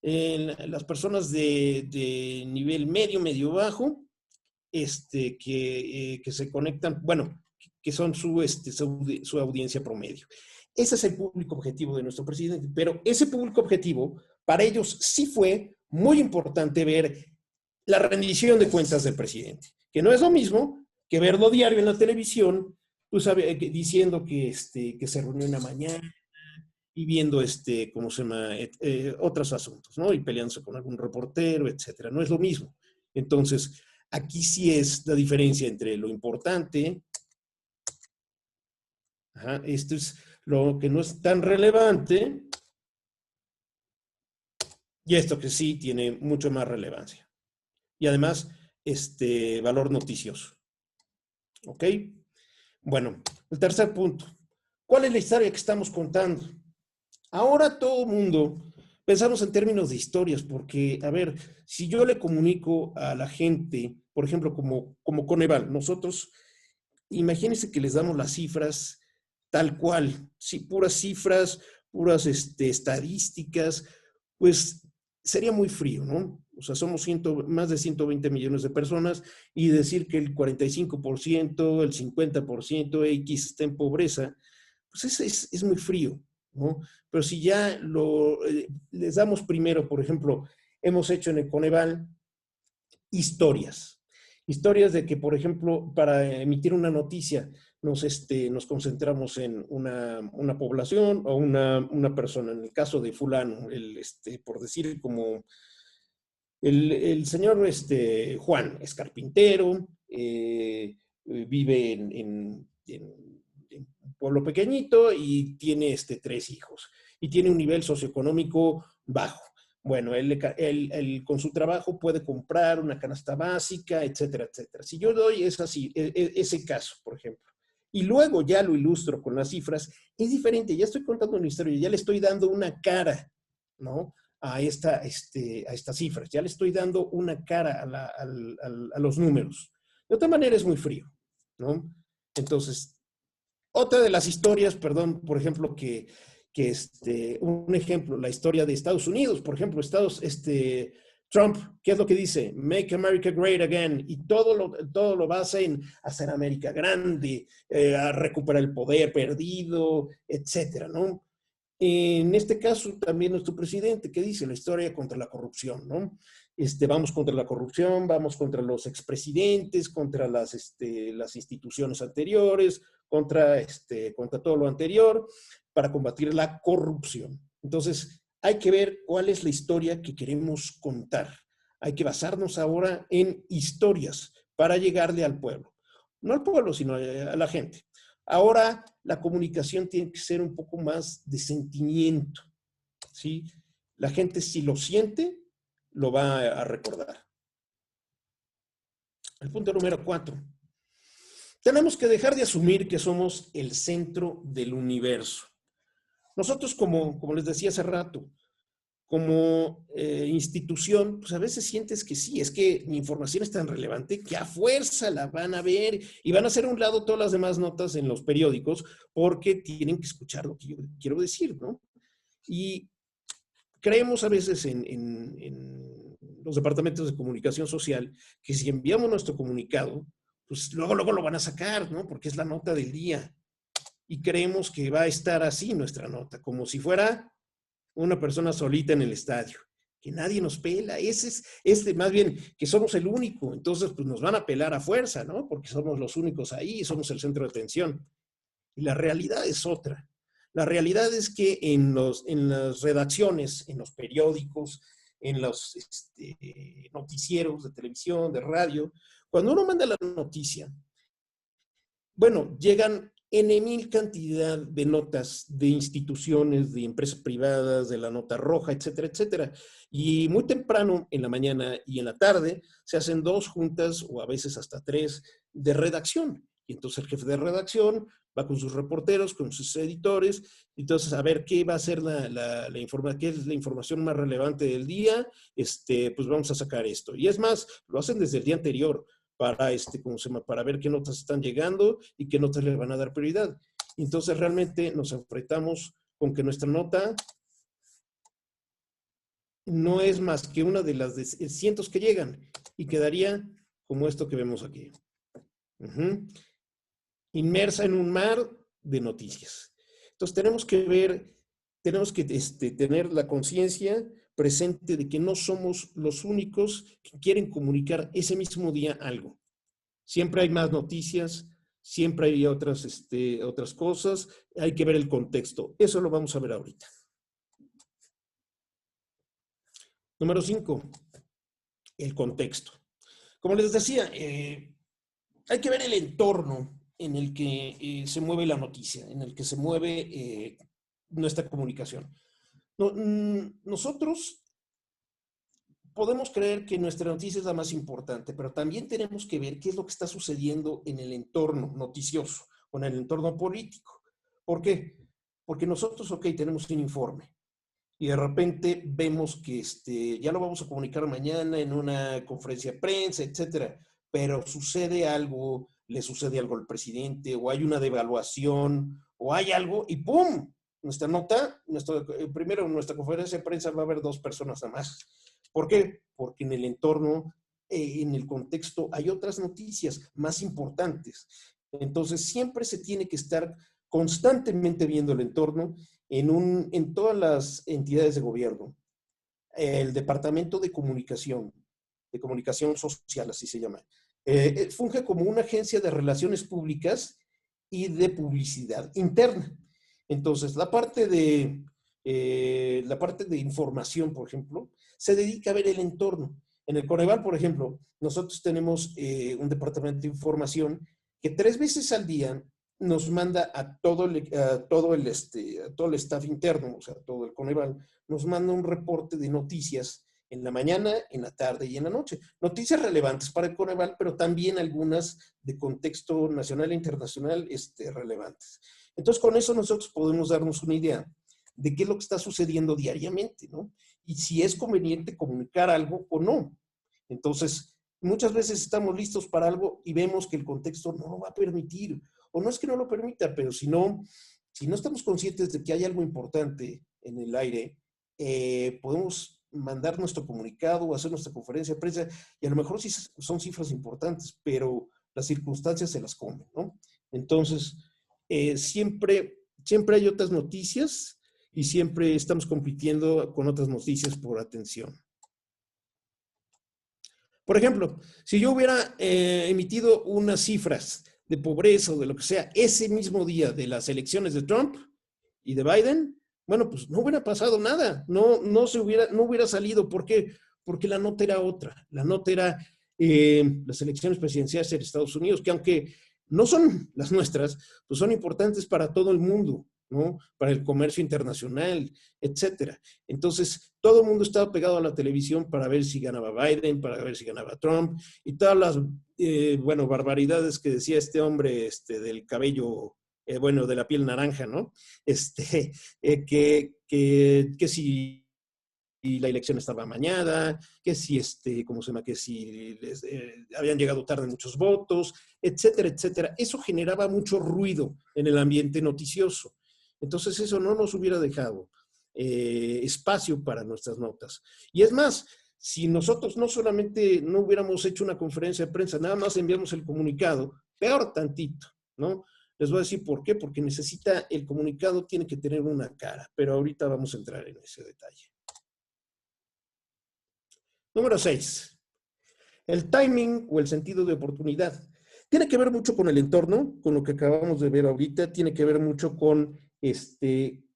Las personas de nivel medio bajo, que se conectan, bueno, que son su audiencia promedio. Ese es el público objetivo de nuestro presidente, pero ese público objetivo, para ellos sí fue muy importante ver la rendición de cuentas del presidente, que no es lo mismo que verlo diario en la televisión, pues, diciendo que se reunió en la mañana y viendo ¿cómo se llama? Otros asuntos, ¿no? Y peleándose con algún reportero, etcétera. No es lo mismo. Entonces, aquí sí es la diferencia entre lo importante, esto es lo que no es tan relevante, y esto que sí tiene mucho más relevancia. Y además, valor noticioso. ¿Ok? Bueno, el tercer punto. ¿Cuál es la historia que estamos contando? Ahora todo el mundo pensamos en términos de historias, porque, a ver, si yo le comunico a la gente, por ejemplo, como Coneval, nosotros, imagínense que les damos las cifras tal cual, sí, puras cifras, puras estadísticas, pues sería muy frío, ¿no? O sea, somos más de 120 millones de personas, y decir que el 45%, el 50% X está en pobreza, pues es muy frío, ¿no? Pero si ya les damos primero, por ejemplo, hemos hecho en el Coneval historias de que, por ejemplo, para emitir una noticia nos concentramos en una población o una persona. En el caso de fulano, por decir, como el señor Juan es carpintero, vive en un pueblo pequeñito y tiene 3 hijos y tiene un nivel socioeconómico bajo. Bueno, él con su trabajo puede comprar una canasta básica, etcétera, etcétera. Si yo doy ese caso, por ejemplo, y luego ya lo ilustro con las cifras, es diferente. Ya estoy contando una historia, ya le estoy dando una cara, ¿no? A estas cifras. Ya le estoy dando una cara a los números. De otra manera es muy frío, ¿no? Entonces, otra de las historias, perdón, por ejemplo, un ejemplo, la historia de Estados Unidos, por ejemplo, Trump, ¿qué es lo que dice? Make America Great Again, y todo lo basa en hacer América grande, a recuperar el poder perdido, etcétera, ¿no? En este caso, también nuestro presidente, ¿qué dice? La historia contra la corrupción, ¿no? Vamos contra la corrupción, vamos contra los expresidentes, contra las instituciones anteriores, contra todo lo anterior, para combatir la corrupción. Entonces, hay que ver cuál es la historia que queremos contar. Hay que basarnos ahora en historias para llegarle al pueblo. No al pueblo, sino a la gente. Ahora la comunicación tiene que ser un poco más de sentimiento, ¿sí? La gente, si lo siente, lo va a recordar. El punto número 4. Tenemos que dejar de asumir que somos el centro del universo. Nosotros, como les decía hace rato, como institución, pues a veces sientes que sí, es que mi información es tan relevante que a fuerza la van a ver y van a hacer a un lado todas las demás notas en los periódicos porque tienen que escuchar lo que yo quiero decir, ¿no? Y creemos a veces en los departamentos de comunicación social que si enviamos nuestro comunicado, pues luego lo van a sacar, ¿no? Porque es la nota del día. Y creemos que va a estar así nuestra nota, como si fuera una persona solita en el estadio, que nadie nos pela, más bien que somos el único, entonces pues nos van a pelar a fuerza, ¿no? Porque somos los únicos ahí, somos el centro de atención. Y la realidad es otra. La realidad es que en las redacciones, en los periódicos, en los noticieros de televisión, de radio, cuando uno manda la noticia, bueno, llegan N,000 cantidad de notas de instituciones, de empresas privadas, de la nota roja, etcétera, etcétera. Y muy temprano, en la mañana y en la tarde, se hacen 2 juntas o a veces hasta 3 de redacción. Y entonces el jefe de redacción va con sus reporteros, con sus editores, entonces a ver qué va a ser qué es la información más relevante del día, pues vamos a sacar esto. Y es más, lo hacen desde el día anterior, para ver qué notas están llegando y qué notas le van a dar prioridad. Entonces realmente nos enfrentamos con que nuestra nota no es más que una de las de cientos que llegan y quedaría como esto que vemos aquí. Inmersa en un mar de noticias. Entonces tenemos que tener la conciencia presente de que no somos los únicos que quieren comunicar ese mismo día algo. Siempre hay más noticias, siempre hay otras cosas, hay que ver el contexto. Eso lo vamos a ver ahorita. Número 5, el contexto. Como les decía, hay que ver el entorno en el que se mueve la noticia, en el que se mueve nuestra comunicación. Nosotros podemos creer que nuestra noticia es la más importante, pero también tenemos que ver qué es lo que está sucediendo en el entorno noticioso o en el entorno político. ¿Por qué? Porque nosotros, tenemos un informe y de repente vemos que ya lo vamos a comunicar mañana en una conferencia de prensa, etcétera, pero sucede algo, le sucede algo al presidente o hay una devaluación o hay algo y ¡pum! Nuestra nota, primero en nuestra conferencia de prensa va a haber 2 personas a más. ¿Por qué? Porque en el entorno, en el contexto, hay otras noticias más importantes. Entonces, siempre se tiene que estar constantemente viendo el entorno en todas las entidades de gobierno. El Departamento de Comunicación Social, así se llama, funge como una agencia de relaciones públicas y de publicidad interna. Entonces, la parte de información, por ejemplo, se dedica a ver el entorno. En el Coneval, por ejemplo, nosotros tenemos un departamento de información que 3 veces al día nos manda a todo el staff interno, o sea, todo el Coneval, nos manda un reporte de noticias en la mañana, en la tarde y en la noche. Noticias relevantes para el Coneval, pero también algunas de contexto nacional e internacional relevantes. Entonces, con eso nosotros podemos darnos una idea de qué es lo que está sucediendo diariamente, ¿no? Y si es conveniente comunicar algo o no. Entonces, muchas veces estamos listos para algo y vemos que el contexto no lo va a permitir. O no es que no lo permita, pero si no estamos conscientes de que hay algo importante en el aire, podemos mandar nuestro comunicado o hacer nuestra conferencia de prensa y a lo mejor sí son cifras importantes, pero las circunstancias se las comen, ¿no? Entonces, siempre hay otras noticias y siempre estamos compitiendo con otras noticias por atención. Por ejemplo, si yo hubiera emitido unas cifras de pobreza o de lo que sea ese mismo día de las elecciones de Trump y de Biden, bueno, pues no hubiera pasado nada, no hubiera salido. ¿Por qué? Porque la nota era otra. La nota era las elecciones presidenciales en Estados Unidos, que aunque no son las nuestras, pues son importantes para todo el mundo, ¿no? Para el comercio internacional, etcétera. Entonces, todo el mundo estaba pegado a la televisión para ver si ganaba Biden, para ver si ganaba Trump, y todas las, barbaridades que decía este hombre del cabello, de la piel naranja, ¿no? Que si la elección estaba amañada, que si, que si habían llegado tarde muchos votos, etcétera, etcétera. Eso generaba mucho ruido en el ambiente noticioso. Entonces eso no nos hubiera dejado espacio para nuestras notas. Y es más, si nosotros no solamente no hubiéramos hecho una conferencia de prensa, nada más enviamos el comunicado, peor tantito, ¿no? Les voy a decir por qué, porque el comunicado tiene que tener una cara, pero ahorita vamos a entrar en ese detalle. Número 6. El timing o el sentido de oportunidad. Tiene que ver mucho con el entorno, con lo que acabamos de ver ahorita, tiene que ver mucho con,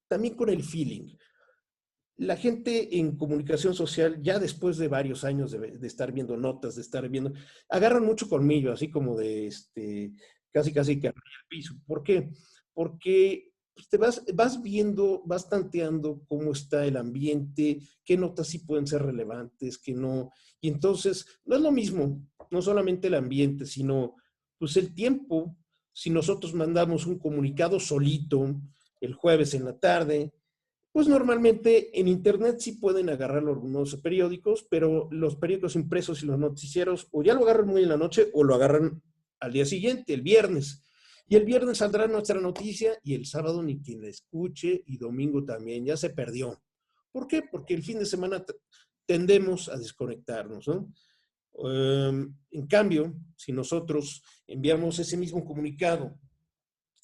también con el feeling. La gente en comunicación social, ya después de varios años de estar viendo notas, agarran mucho colmillo, así como de, casi que arriba el piso. ¿Por qué? Porque pues, te vas viendo, vas tanteando cómo está el ambiente, qué notas sí pueden ser relevantes, qué no. Y entonces, no es lo mismo, no solamente el ambiente, sino pues el tiempo. Si nosotros mandamos un comunicado solito el jueves en la tarde, pues normalmente en internet sí pueden agarrarlo algunos periódicos, pero los periódicos impresos y los noticieros o ya lo agarran muy en la noche o lo agarran al día siguiente, el viernes. Y el viernes saldrá nuestra noticia y el sábado ni quien la escuche y domingo también, ya se perdió. ¿Por qué? Porque el fin de semana tendemos a desconectarnos, ¿no? En cambio, si nosotros enviamos ese mismo comunicado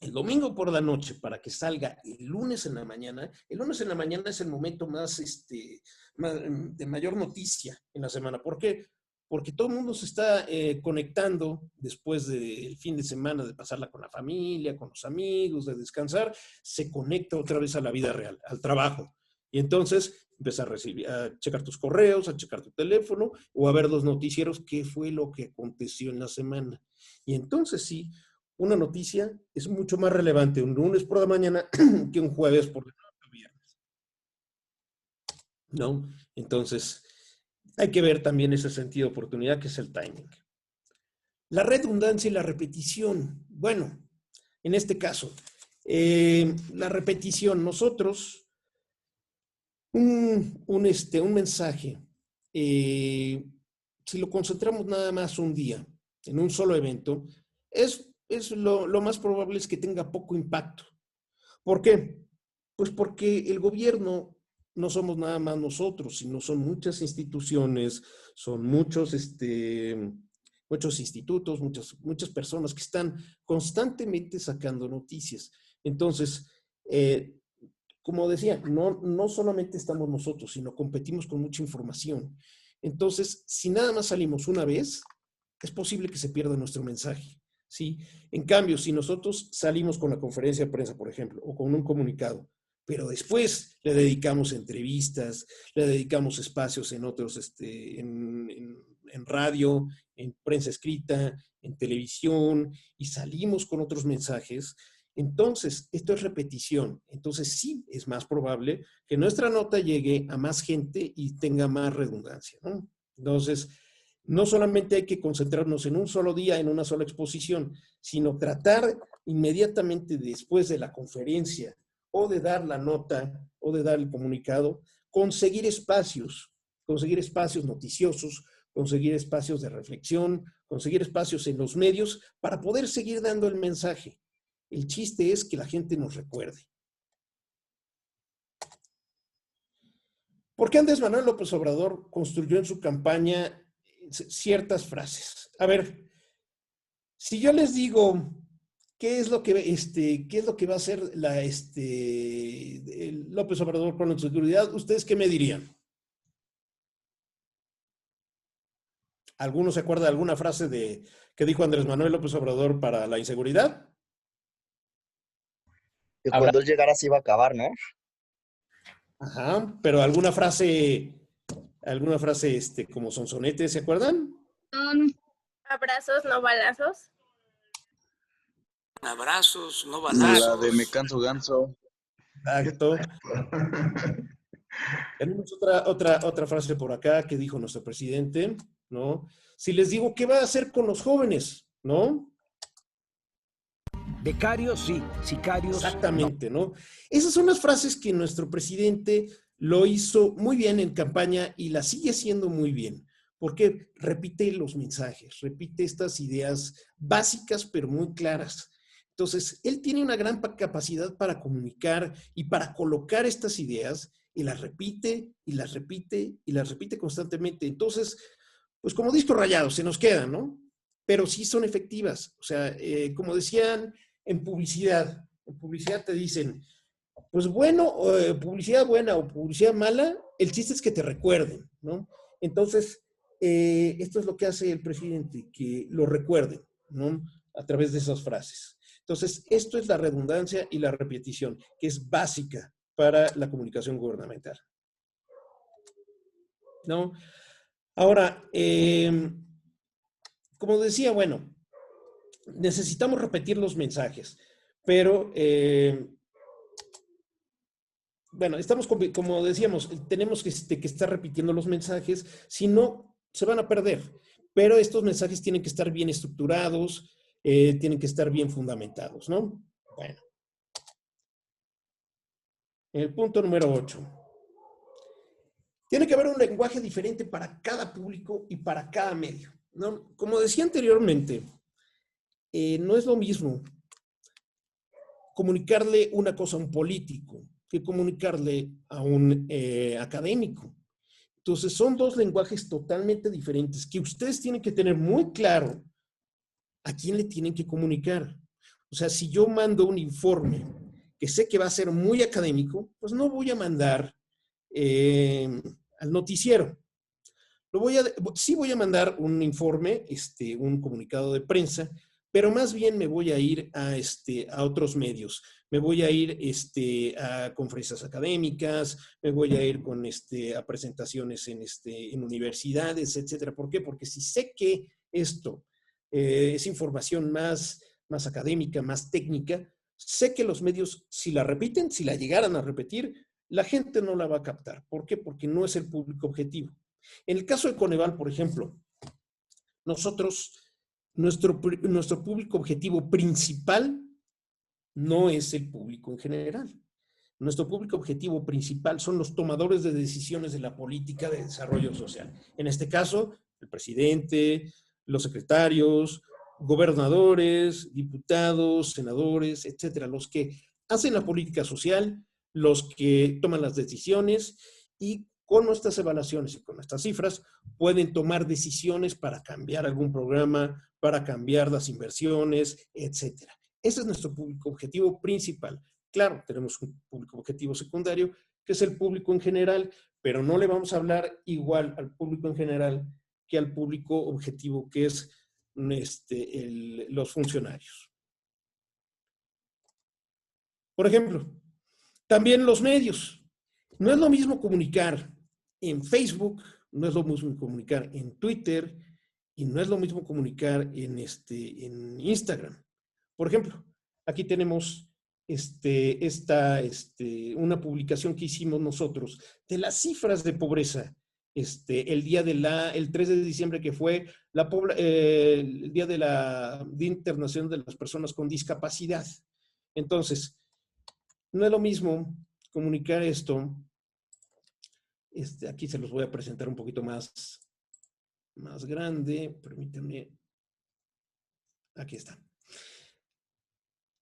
el domingo por la noche para que salga el lunes en la mañana es el momento más, de mayor noticia en la semana. ¿Por qué? Porque todo el mundo se está conectando después del fin de semana, de pasarla con la familia, con los amigos, de descansar, se conecta otra vez a la vida real, al trabajo. Y entonces empieza a checar tus correos, a checar tu teléfono o a ver los noticieros, qué fue lo que aconteció en la semana. Y entonces sí, una noticia es mucho más relevante un lunes por la mañana que un jueves por la noche o viernes. ¿No? Entonces, hay que ver también ese sentido de oportunidad que es el timing. La redundancia y la repetición. Bueno, en este caso, la repetición. Nosotros, un mensaje, si lo concentramos nada más un día, en un solo evento, lo más probable es que tenga poco impacto. ¿Por qué? Pues porque el gobierno no somos nada más nosotros, sino son muchas instituciones, son muchos institutos, muchas personas que están constantemente sacando noticias. Entonces, como decía, no solamente estamos nosotros, sino competimos con mucha información. Entonces, si nada más salimos una vez, es posible que se pierda nuestro mensaje, ¿sí? En cambio, si nosotros salimos con la conferencia de prensa, por ejemplo, o con un comunicado, pero después le dedicamos entrevistas, le dedicamos espacios en otros, en radio, en prensa escrita, en televisión, y salimos con otros mensajes, entonces, esto es repetición. Entonces, sí es más probable que nuestra nota llegue a más gente y tenga más redundancia, ¿no? Entonces, no solamente hay que concentrarnos en un solo día, en una sola exposición, sino tratar inmediatamente después de la conferencia o de dar la nota o de dar el comunicado, conseguir espacios noticiosos, conseguir espacios de reflexión, conseguir espacios en los medios para poder seguir dando el mensaje. El chiste es que la gente nos recuerde. ¿Por qué Andrés Manuel López Obrador construyó en su campaña ciertas frases? A ver, si yo les digo qué es lo que va a hacer el López Obrador con la seguridad, ¿ustedes qué me dirían? ¿Alguno se acuerda de alguna frase que dijo Andrés Manuel López Obrador para la inseguridad? Que cuando él llegara se iba a acabar, ¿no? Ajá, pero alguna frase como sonsonete, ¿se acuerdan? Abrazos, no balazos. abrazos, no balazos. La de me canso ganso. Exacto. Tenemos otra frase por acá que dijo nuestro presidente, ¿no? Si les digo, ¿qué va a hacer con los jóvenes? ¿No? Becarios, sí. Sicarios, exactamente, ¿no? Esas son las frases que nuestro presidente lo hizo muy bien en campaña y la sigue haciendo muy bien, porque repite los mensajes, repite estas ideas básicas pero muy claras. Entonces, él tiene una gran capacidad para comunicar y para colocar estas ideas y las repite y las repite y las repite constantemente. Entonces, pues como disco rayado, se nos quedan, ¿no? Pero sí son efectivas. O sea, como decían en publicidad te dicen, pues bueno, publicidad buena o publicidad mala, el chiste es que te recuerden, ¿no? Entonces, esto es lo que hace el presidente, que lo recuerden, ¿no? A través de esas frases. Entonces, esto es la redundancia y la repetición, que es básica para la comunicación gubernamental, ¿no? Ahora, como decía, bueno, necesitamos repetir los mensajes, pero, bueno, estamos, como decíamos, tenemos que estar repitiendo los mensajes, si no, se van a perder. Pero estos mensajes tienen que estar bien estructurados, tienen que estar bien fundamentados, ¿no? Bueno. El punto número 8. Tiene que haber un lenguaje diferente para cada público y para cada medio, ¿no? Como decía anteriormente, no es lo mismo comunicarle una cosa a un político que comunicarle a un académico. Entonces, son dos lenguajes totalmente diferentes que ustedes tienen que tener muy claro a quién le tienen que comunicar. O sea, si yo mando un informe que sé que va a ser muy académico, pues no voy a mandar al noticiero. Sí voy a mandar un informe, un comunicado de prensa, pero más bien me voy a ir a otros medios. Me voy a ir a conferencias académicas, me voy a ir a presentaciones en universidades, etcétera. ¿Por qué? Porque si sé que esto es información más académica, más técnica, sé que los medios, si la repiten, si la llegaran a repetir, la gente no la va a captar. ¿Por qué? Porque no es el público objetivo. En el caso de Coneval, por ejemplo, nuestro público objetivo principal no es el público en general. Nuestro público objetivo principal son los tomadores de decisiones de la política de desarrollo social. En este caso, el presidente, los secretarios, gobernadores, diputados, senadores, etcétera, los que hacen la política social, los que toman las decisiones y con nuestras evaluaciones y con nuestras cifras pueden tomar decisiones para cambiar algún programa, para cambiar las inversiones, etcétera. Ese es nuestro público objetivo principal. Claro, tenemos un público objetivo secundario, que es el público en general, pero no le vamos a hablar igual al público en general que al público objetivo, que es los funcionarios. Por ejemplo, también los medios. No es lo mismo comunicar en Facebook, no es lo mismo comunicar en Twitter y no es lo mismo comunicar en Instagram. Por ejemplo, aquí tenemos una publicación que hicimos nosotros de las cifras de pobreza el 3 de diciembre, que fue el Día de la Día Internacional de las Personas con Discapacidad. Entonces, no es lo mismo comunicar esto. Aquí se los voy a presentar un poquito más grande. Permítanme. Aquí está.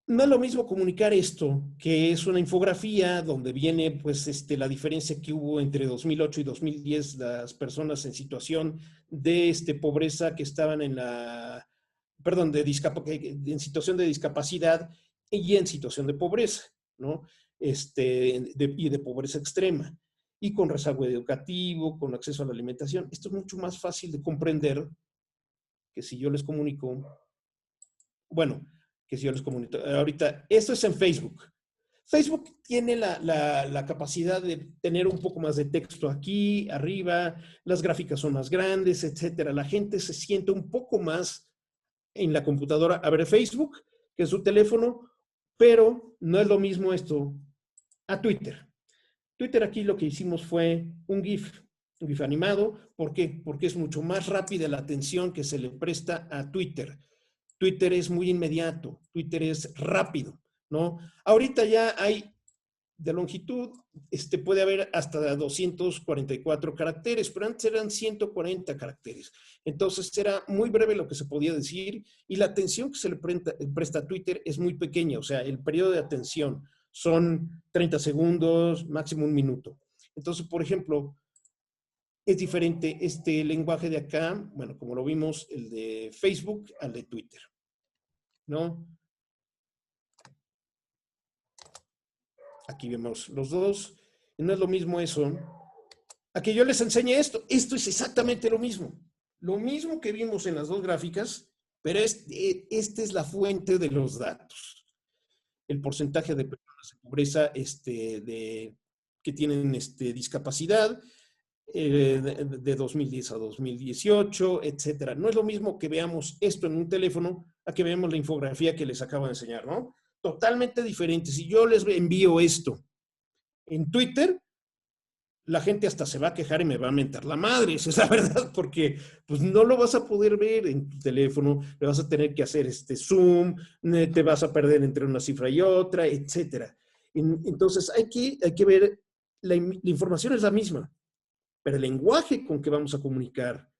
No es lo mismo comunicar esto, que es una infografía donde viene pues la diferencia que hubo entre 2008 y 2010, las personas en situación de pobreza que estaban en situación de discapacidad y en situación de pobreza, ¿no? Y de pobreza extrema, y con rezago educativo, con acceso a la alimentación. Esto es mucho más fácil de comprender que si yo les comunico, ahorita, esto es en Facebook. Facebook tiene la capacidad de tener un poco más de texto aquí, arriba, las gráficas son más grandes, etcétera. La gente se siente un poco más en la computadora a ver Facebook que su teléfono, pero no es lo mismo esto a Twitter. Twitter aquí lo que hicimos fue un GIF animado. ¿Por qué? Porque es mucho más rápida la atención que se le presta a Twitter. Twitter es muy inmediato, Twitter es rápido, ¿no? Ahorita ya hay de longitud, puede haber hasta 244 caracteres, pero antes eran 140 caracteres. Entonces era muy breve lo que se podía decir y la atención que se le presta a Twitter es muy pequeña, o sea, el periodo de atención son 30 segundos, máximo 1 minuto. Entonces, por ejemplo, es diferente este lenguaje de acá, bueno, como lo vimos, el de Facebook al de Twitter, ¿no? Aquí vemos los dos. Y no es lo mismo eso a que yo les enseñe esto. Esto es exactamente lo mismo. Lo mismo que vimos en las dos gráficas, pero esta es la fuente de los datos. El porcentaje de personas en pobreza que tienen discapacidad de 2010 a 2018, etcétera. No es lo mismo que veamos esto en un teléfono a que veamos la infografía que les acabo de enseñar, ¿no? Totalmente diferente. Si yo les envío esto en Twitter, la gente hasta se va a quejar y me va a mentar la madre, esa es la verdad, porque pues no lo vas a poder ver en tu teléfono, le vas a tener que hacer zoom, te vas a perder entre una cifra y otra, etcétera. Entonces hay que ver, la información es la misma, pero el lenguaje con que vamos a comunicar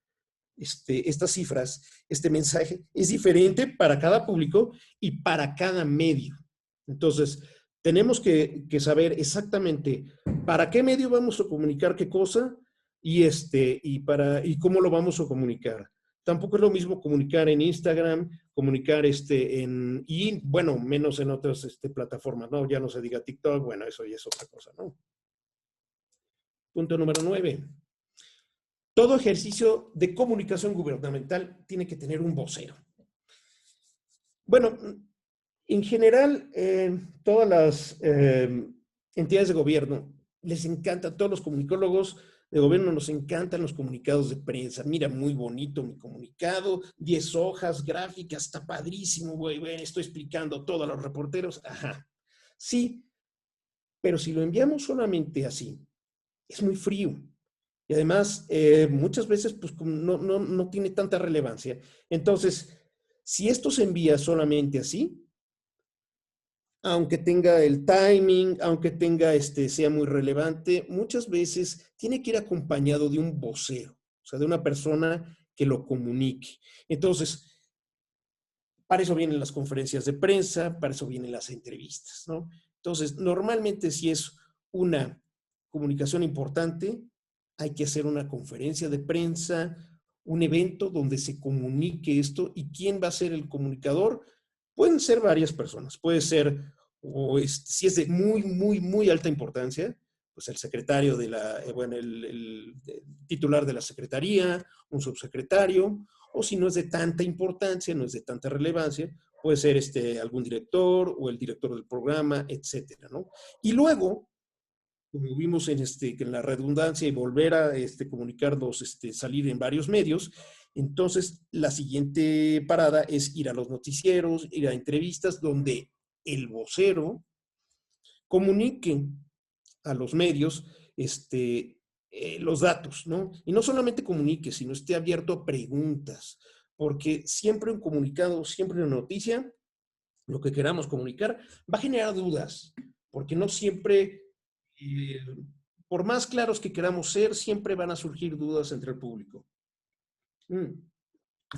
estas cifras, este mensaje, es diferente para cada público y para cada medio. Entonces, tenemos que saber exactamente para qué medio vamos a comunicar qué cosa y cómo lo vamos a comunicar. Tampoco es lo mismo comunicar en Instagram, comunicar y bueno, menos en otras plataformas, ¿no? Ya no se diga TikTok, bueno, eso ya es otra cosa, ¿no? Punto número 9. Todo ejercicio de comunicación gubernamental tiene que tener un vocero. Bueno, en general, todas las entidades de gobierno les encanta, todos los comunicólogos de gobierno nos encantan los comunicados de prensa. Mira, muy bonito mi comunicado, 10 hojas, gráficas, está padrísimo, güey, estoy explicando todo a los reporteros. Ajá, sí, pero si lo enviamos solamente así, es muy frío. Y además, muchas veces pues, no tiene tanta relevancia. Entonces, si esto se envía solamente así, aunque tenga el timing, aunque sea muy relevante, muchas veces tiene que ir acompañado de un vocero, o sea, de una persona que lo comunique. Entonces, para eso vienen las conferencias de prensa, para eso vienen las entrevistas, ¿no? Entonces, normalmente si es una comunicación importante, hay que hacer una conferencia de prensa, un evento donde se comunique esto. ¿Y quién va a ser el comunicador? Pueden ser varias personas. Puede ser, si es de muy, muy, muy alta importancia, pues el secretario el titular de la secretaría, un subsecretario, o si no es de tanta importancia, no es de tanta relevancia, puede ser algún director o el director del programa, etcétera, ¿no? Y luego, como vimos en la redundancia y volver a comunicarnos, salir en varios medios, entonces la siguiente parada es ir a los noticieros, ir a entrevistas donde el vocero comunique a los medios los datos, ¿no? Y no solamente comunique, sino esté abierto a preguntas, porque siempre un comunicado, siempre una noticia, lo que queramos comunicar, va a generar dudas, porque no siempre... por más claros que queramos ser, siempre van a surgir dudas entre el público.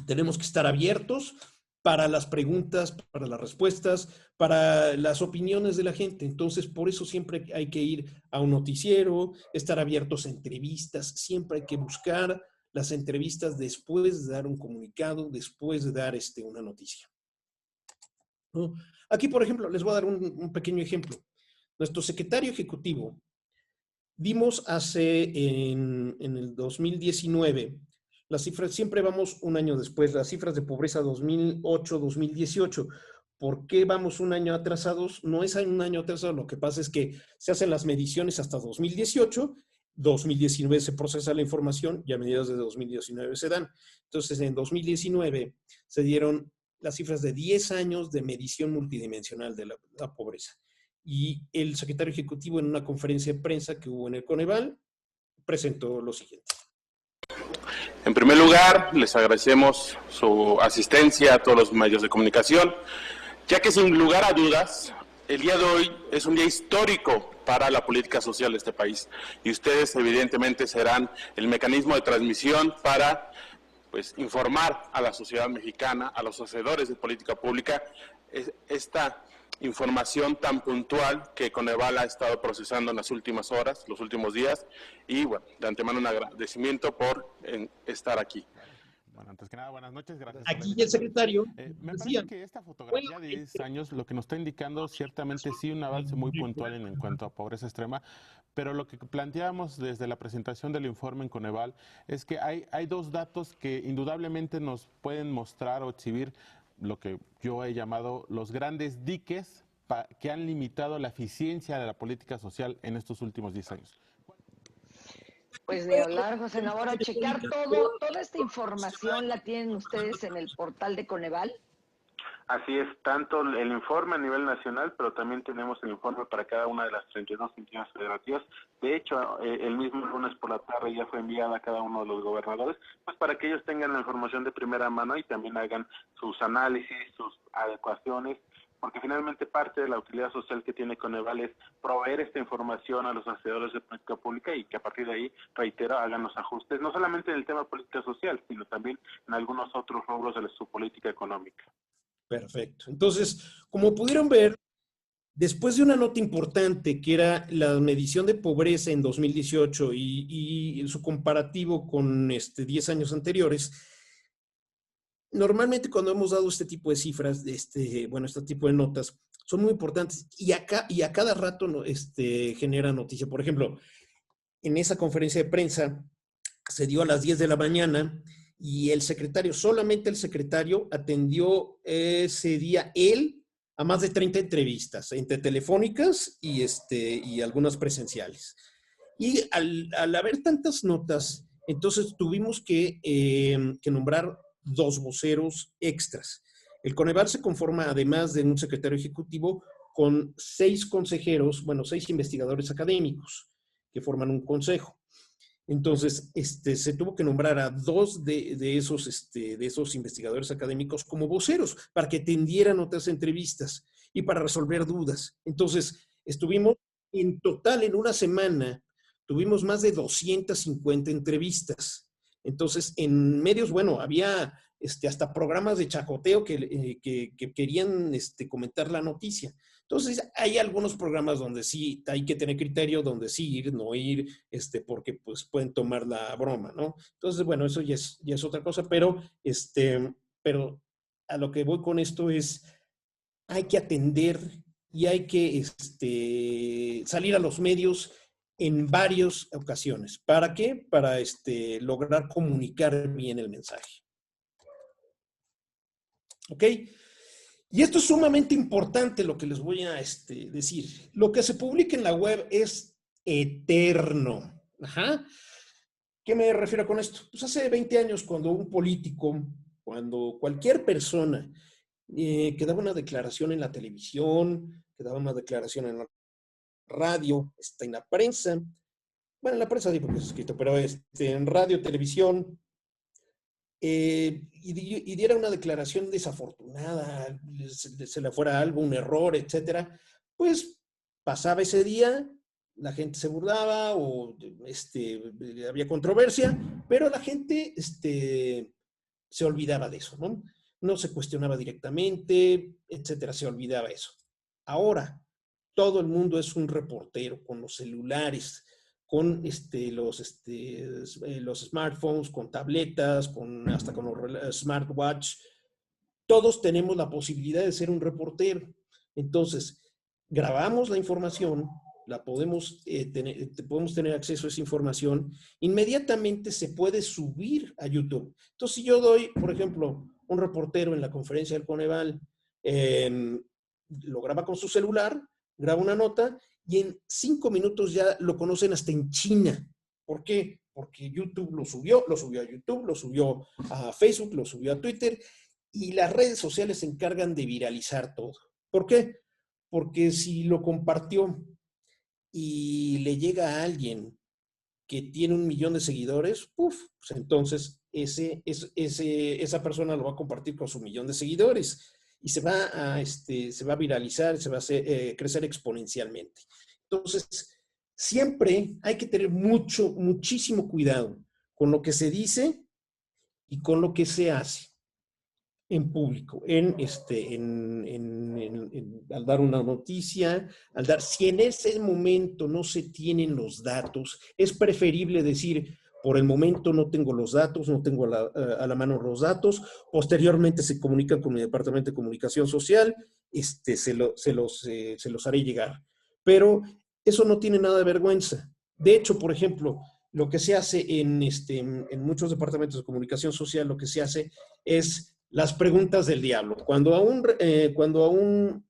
Tenemos que estar abiertos para las preguntas, para las respuestas, para las opiniones de la gente. Entonces, por eso siempre hay que ir a un noticiero, estar abiertos a entrevistas. Siempre hay que buscar las entrevistas después de dar un comunicado, después de dar una noticia, ¿no? Aquí, por ejemplo, les voy a dar un pequeño ejemplo. Nuestro secretario ejecutivo, vimos en el 2019, las cifras, siempre vamos un año después, las cifras de pobreza 2008-2018. ¿Por qué vamos un año atrasados? No es un año atrasado, lo que pasa es que se hacen las mediciones hasta 2018, 2019 se procesa la información y a mediados de 2019 se dan. Entonces, en 2019 se dieron las cifras de 10 años de medición multidimensional de la pobreza. Y el secretario ejecutivo, en una conferencia de prensa que hubo en el Coneval, presentó lo siguiente. En primer lugar, les agradecemos su asistencia a todos los medios de comunicación, ya que sin lugar a dudas, el día de hoy es un día histórico para la política social de este país. Y ustedes evidentemente serán el mecanismo de transmisión para informar a la sociedad mexicana, a los hacedores de política pública, esta información tan puntual que Coneval ha estado procesando en las últimas horas, los últimos días, y bueno, de antemano un agradecimiento por estar aquí. Bueno, antes que nada, buenas noches, gracias. Aquí el secretario me parece que esta fotografía de 10 años lo que nos está indicando ciertamente sí un avance muy puntual en cuanto a pobreza extrema, pero lo que planteamos desde la presentación del informe en Coneval es que hay dos datos que indudablemente nos pueden mostrar o exhibir lo que yo he llamado los grandes diques que han limitado la eficiencia de la política social en estos últimos 10 años. Pues de hablar, José Navarro, checar toda esta información la tienen ustedes en el portal de Coneval. Así es, tanto el informe a nivel nacional, pero también tenemos el informe para cada una de las 32 entidades federativas. De hecho, el mismo lunes por la tarde ya fue enviada a cada uno de los gobernadores, pues para que ellos tengan la información de primera mano y también hagan sus análisis, sus adecuaciones, porque finalmente parte de la utilidad social que tiene Coneval es proveer esta información a los hacedores de política pública y que a partir de ahí, reitero, hagan los ajustes, no solamente en el tema de política social, sino también en algunos otros rubros de su política económica. Perfecto. Entonces, como pudieron ver, después de una nota importante que era la medición de pobreza en 2018 y su comparativo con 10 años anteriores, normalmente cuando hemos dado este tipo de cifras, este tipo de notas, son muy importantes y a cada rato genera noticia. Por ejemplo, en esa conferencia de prensa se dio a las 10 de la mañana y solamente el secretario atendió ese día a más de 30 entrevistas, entre telefónicas y algunas presenciales. Y al haber tantas notas, entonces tuvimos que nombrar 2 voceros extras. El Coneval se conforma, además de un secretario ejecutivo, con 6 consejeros, 6 investigadores académicos que forman un consejo. Entonces, se tuvo que nombrar a 2 de esos investigadores académicos como voceros para que atendieran otras entrevistas y para resolver dudas. Entonces, estuvimos en total en una semana, tuvimos más de 250 entrevistas. Entonces, en medios, había hasta programas de chacoteo que querían comentar la noticia. Entonces, hay algunos programas donde sí hay que tener criterio, donde sí ir, no ir, porque pues pueden tomar la broma, ¿no? Entonces, eso ya es otra cosa, pero a lo que voy con esto es, hay que atender y hay que salir a los medios en varias ocasiones. ¿Para qué? Para lograr comunicar bien el mensaje. ¿Ok? Y esto es sumamente importante lo que les voy a decir. Lo que se publica en la web es eterno. Ajá. ¿Qué me refiero con esto? Pues hace 20 años cuando un político, cuando cualquier persona que daba una declaración en la televisión, que daba una declaración en la radio, en la prensa, en la prensa digo porque es escrito, pero en radio, televisión, y diera una declaración desafortunada, se le fuera algo, un error, etcétera, pues pasaba ese día, la gente se burlaba o había controversia, pero la gente se olvidaba de eso, ¿no? No se cuestionaba directamente, etcétera, se olvidaba eso. Ahora, todo el mundo es un reportero con los celulares, con los smartphones, con tabletas, hasta con los smartwatch. Todos tenemos la posibilidad de ser un reportero. Entonces, grabamos la información, podemos tener acceso a esa información, inmediatamente se puede subir a YouTube. Entonces, si yo doy, por ejemplo, un reportero en la conferencia del Coneval, lo graba con su celular, graba una nota, y en 5 minutos ya lo conocen hasta en China. ¿Por qué? Porque YouTube lo subió a YouTube, lo subió a Facebook, lo subió a Twitter, Y las redes sociales se encargan de viralizar todo. ¿Por qué? Porque si lo compartió y le llega a alguien que tiene 1 millón de seguidores, pues entonces esa persona lo va a compartir con su 1 millón de seguidores y se va a viralizar, se va a crecer exponencialmente. Entonces, siempre hay que tener muchísimo cuidado con lo que se dice y con lo que se hace en público, al dar una noticia, si en ese momento no se tienen los datos, es preferible decir, por el momento no tengo los datos, no tengo a la mano los datos, posteriormente se comunican con mi departamento de comunicación social, se los haré llegar. Pero eso no tiene nada de vergüenza. De hecho, por ejemplo, lo que se hace en muchos departamentos de comunicación social, lo que se hace es las preguntas del diablo. Cuando a un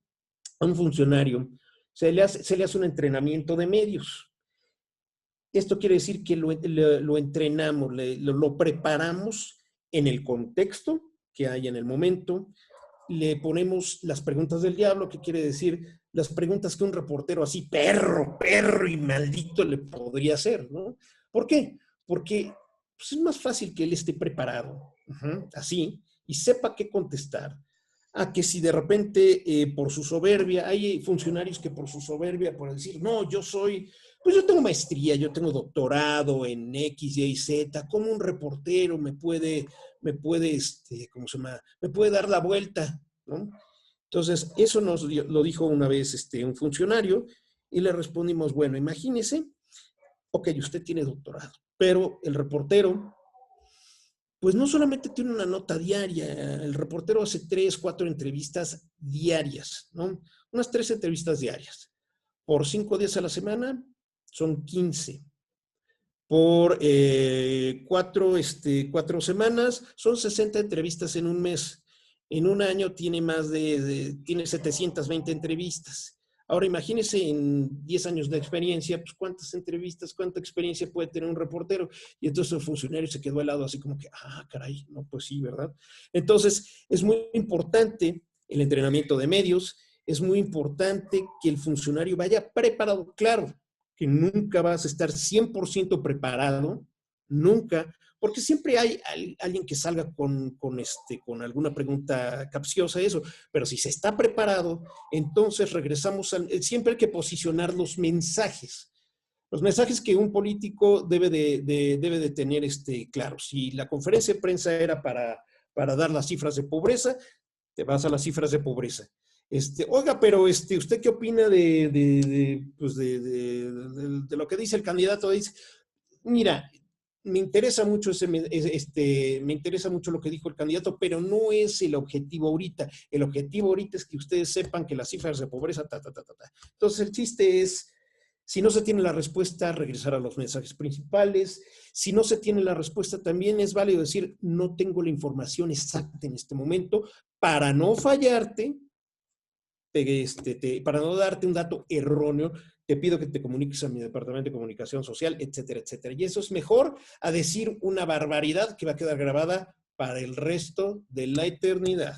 funcionario se le hace un entrenamiento de medios. Esto quiere decir que lo entrenamos, lo preparamos en el contexto que hay en el momento. Le ponemos las preguntas del diablo, que quiere decir las preguntas que un reportero así, perro y maldito, le podría hacer, ¿no? ¿Por qué? Porque pues, es más fácil que él esté preparado, así, y sepa qué contestar, a que si de repente por su soberbia, hay funcionarios que por su soberbia, por decir, no, yo tengo maestría, yo tengo doctorado en X, Y, Z, ¿cómo un reportero me puede dar la vuelta, ¿no? Entonces, eso lo dijo una vez un funcionario y le respondimos, bueno, imagínese, ok, usted tiene doctorado, pero el reportero, pues no solamente tiene una nota diaria, el reportero hace 3, 4 entrevistas diarias, ¿no? Unas 3 entrevistas diarias. Por 5 días a la semana son 15. Por 4 semanas son 60 entrevistas en un mes. En un año tiene tiene 720 entrevistas. Ahora imagínese en 10 años de experiencia, pues cuántas entrevistas, cuánta experiencia puede tener un reportero. Y entonces el funcionario se quedó helado así como que, caray, no, pues sí, ¿verdad? Entonces es muy importante el entrenamiento de medios, es muy importante que el funcionario vaya preparado. Claro, que nunca vas a estar 100% preparado, nunca, porque siempre hay alguien que salga con alguna pregunta capciosa, eso, pero si se está preparado, entonces regresamos siempre hay que posicionar los mensajes que un político debe de tener claros. Si la conferencia de prensa era para dar las cifras de pobreza, te vas a las cifras de pobreza. Oiga, pero ¿usted qué opina de lo que dice el candidato? Dice, mira, me interesa mucho lo que dijo el candidato, pero no es el objetivo ahorita. El objetivo ahorita es que ustedes sepan que las cifras de pobreza, Entonces el chiste es, si no se tiene la respuesta, regresar a los mensajes principales. Si no se tiene la respuesta, también es válido decir, no tengo la información exacta en este momento, para no fallarte, para no darte un dato erróneo, te pido que te comuniques a mi departamento de comunicación social, etcétera, etcétera. Y eso es mejor a decir una barbaridad que va a quedar grabada para el resto de la eternidad.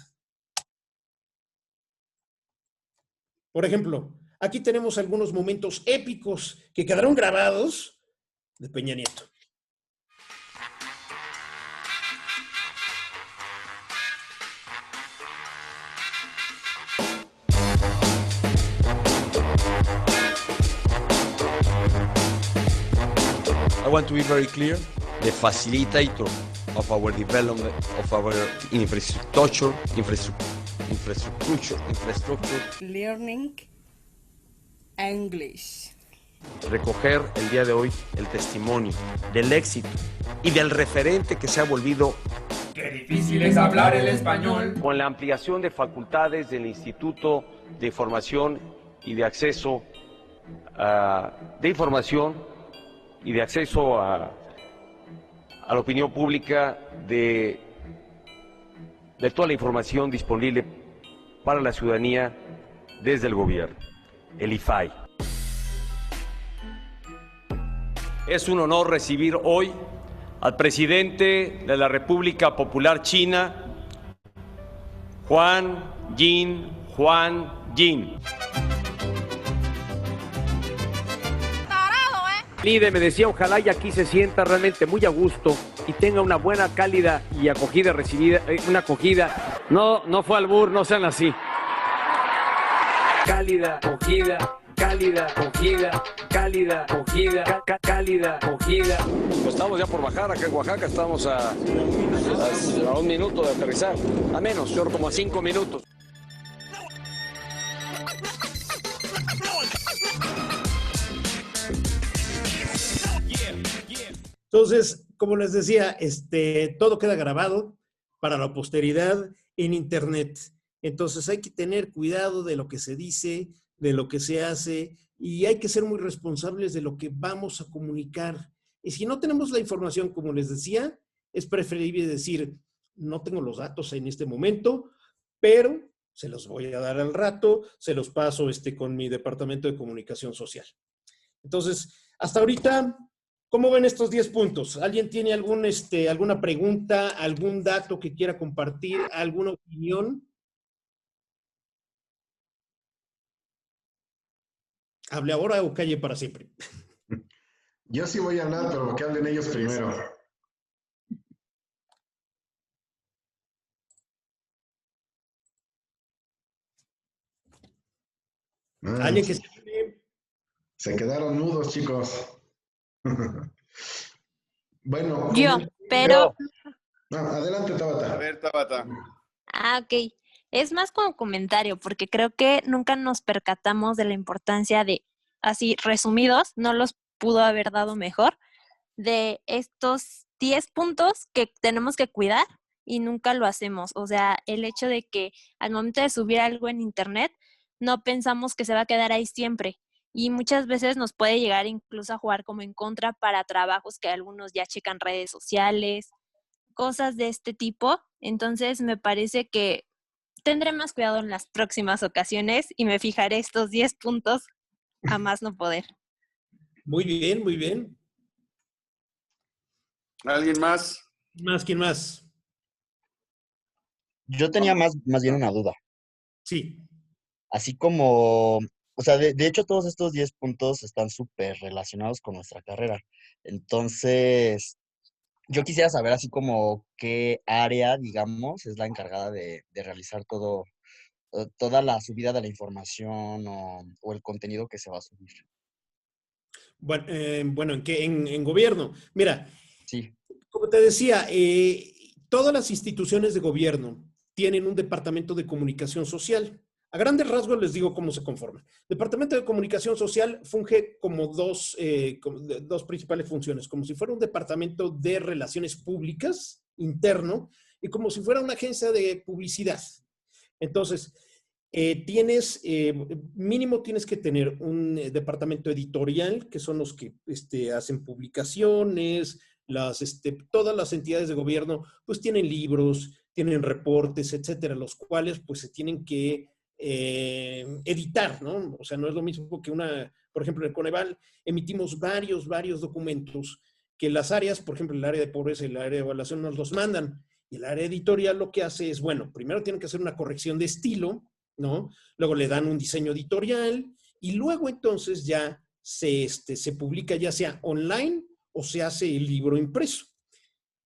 Por ejemplo, aquí tenemos algunos momentos épicos que quedaron grabados de Peña Nieto. I want to be very clear, the facilitator of our development, of our infrastructure. Learning English. Recoger el día de hoy el testimonio del éxito y del referente que se ha volvido. Qué difícil es hablar el español. Con la ampliación de facultades del Instituto de Información y de Acceso de Información y de acceso a la opinión pública de toda la información disponible para la ciudadanía desde el gobierno, el IFAI. Es un honor recibir hoy al presidente de la República Popular China, Juan, Yin, Juan, Yin. Líder me decía, ojalá y aquí se sienta realmente muy a gusto y tenga una buena, cálida y acogida recibida, una acogida. No fue albur, no sean así. Cálida, acogida, cálida, acogida, cálida, acogida, cálida, acogida. Pues estamos ya por bajar acá en Oaxaca, estamos a 1 minuto de aterrizar, a menos, yo como a 5 minutos. Entonces, como les decía, todo queda grabado para la posteridad en Internet. Entonces hay que tener cuidado de lo que se dice, de lo que se hace, y hay que ser muy responsables de lo que vamos a comunicar. Y si no tenemos la información, como les decía, es preferible decir, no tengo los datos en este momento, pero se los voy a dar al rato, se los paso con mi departamento de comunicación social. Entonces, hasta ahorita, ¿cómo ven estos 10 puntos? ¿Alguien tiene alguna pregunta, algún dato que quiera compartir, alguna opinión? ¿Hable ahora o calle para siempre? Yo sí voy a hablar, pero que hablen ellos primero. ¿Alguien que se quedaron mudos, chicos. Bueno. Yo, pero... Adelante, Tabata. A ver, Tabata. Ok. Es más como comentario, porque creo que nunca nos percatamos de la importancia de, así resumidos, no los pudo haber dado mejor, de estos 10 puntos que tenemos que cuidar y nunca lo hacemos. O sea, el hecho de que al momento de subir algo en internet, no pensamos que se va a quedar ahí siempre. Y muchas veces nos puede llegar incluso a jugar como en contra para trabajos que algunos ya checan redes sociales, cosas de este tipo. Entonces me parece que tendré más cuidado en las próximas ocasiones y me fijaré estos 10 puntos a más no poder. Muy bien, muy bien. ¿Alguien más? ¿Quién más? Yo tenía más bien una duda. Sí. Así como, o sea, de hecho todos estos 10 puntos están súper relacionados con nuestra carrera. Entonces, yo quisiera saber así como qué área, digamos, es la encargada de realizar toda la subida de la información o el contenido que se va a subir. Bueno, ¿en gobierno? Mira, sí. Como te decía, todas las instituciones de gobierno tienen un departamento de comunicación social. A grandes rasgos les digo cómo se conforma. El Departamento de Comunicación Social funge como dos principales funciones, como si fuera un departamento de relaciones públicas interno y como si fuera una agencia de publicidad. Entonces, mínimo tienes que tener un departamento editorial, que son los que hacen publicaciones, todas las entidades de gobierno pues tienen libros, tienen reportes, etcétera, los cuales pues se tienen que editar, ¿no? O sea, no es lo mismo que por ejemplo, en el Coneval emitimos varios documentos que las áreas, por ejemplo, el área de pobreza y el área de evaluación nos los mandan. Y el área editorial lo que hace es, bueno, primero tienen que hacer una corrección de estilo, ¿no? Luego le dan un diseño editorial y luego entonces ya se publica ya sea online o se hace el libro impreso.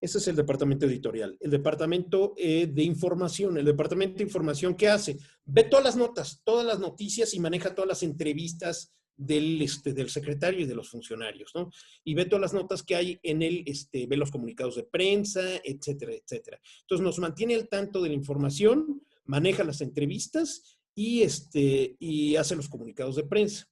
Ese es el departamento editorial. El departamento de información. El departamento de información, ¿qué hace? Ve todas las notas, todas las noticias y maneja todas las entrevistas del secretario y de los funcionarios, ¿no? Y ve todas las notas que hay en él, ve los comunicados de prensa, etcétera, etcétera. Entonces nos mantiene al tanto de la información, maneja las entrevistas y hace los comunicados de prensa.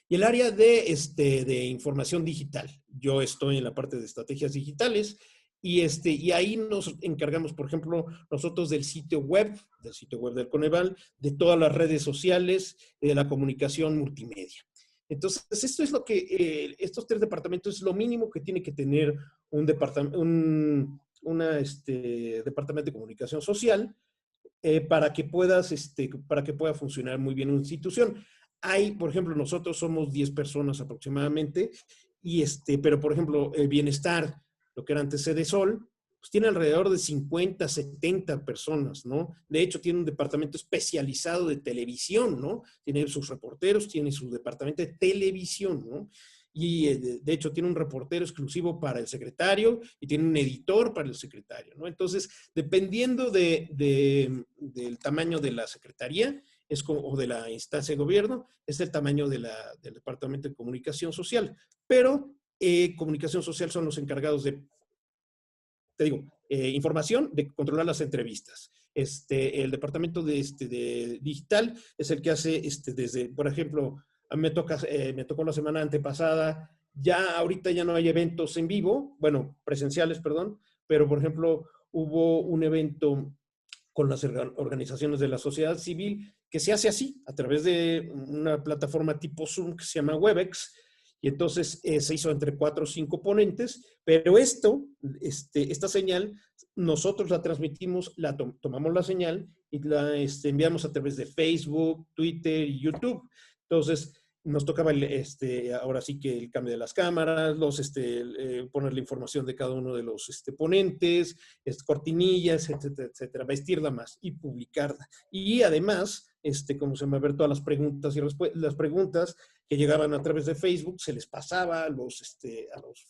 Y el área de información digital. Yo estoy en la parte de estrategias digitales y ahí nos encargamos, por ejemplo, nosotros del sitio web del Coneval, de todas las redes sociales, de la comunicación multimedia. Entonces, esto es lo que, estos 3 departamentos es lo mínimo que tiene que tener un departamento de comunicación social para que pueda funcionar muy bien una institución. Hay, por ejemplo, nosotros somos 10 personas aproximadamente, pero por ejemplo, Bienestar, lo que era antes Sedesol, pues tiene alrededor de 50, 70 personas, ¿no? De hecho, tiene un departamento especializado de televisión, ¿no? Tiene sus reporteros, tiene su departamento de televisión, ¿no? Y de hecho tiene un reportero exclusivo para el secretario y tiene un editor para el secretario, ¿no? Entonces, dependiendo del tamaño de la secretaría o de la instancia de gobierno, es el tamaño del Departamento de Comunicación Social. Pero Comunicación Social son los encargados de, te digo, información, de controlar las entrevistas. El departamento de digital es el que hace desde, por ejemplo, a mí me tocó la semana antepasada, ya ahorita ya no hay eventos en vivo, bueno, presenciales, perdón, pero por ejemplo, hubo un evento con las organizaciones de la sociedad civil que se hace así, a través de una plataforma tipo Zoom que se llama Webex, y entonces se hizo entre 4 o 5 ponentes, pero esta señal, nosotros la transmitimos, tomamos la señal y la enviamos a través de Facebook, Twitter y YouTube. Entonces, nos tocaba ahora sí que el cambio de las cámaras, poner la información de cada uno de los ponentes, cortinillas, etcétera, etcétera, vestirla más y publicarla. Y además, ver todas las preguntas y las preguntas que llegaban a través de Facebook, se les pasaba a los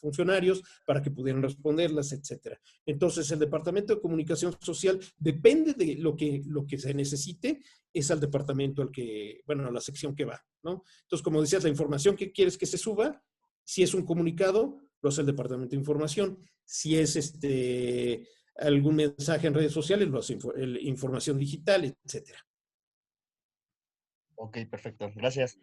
funcionarios para que pudieran responderlas, etcétera. Entonces, el Departamento de Comunicación Social depende de lo que se necesite, es al departamento a la sección que va, ¿no? Entonces, como decías, la información que quieres que se suba, si es un comunicado, lo hace el Departamento de Información. Si es algún mensaje en redes sociales, lo hace información digital, etcétera. Ok, perfecto. Gracias.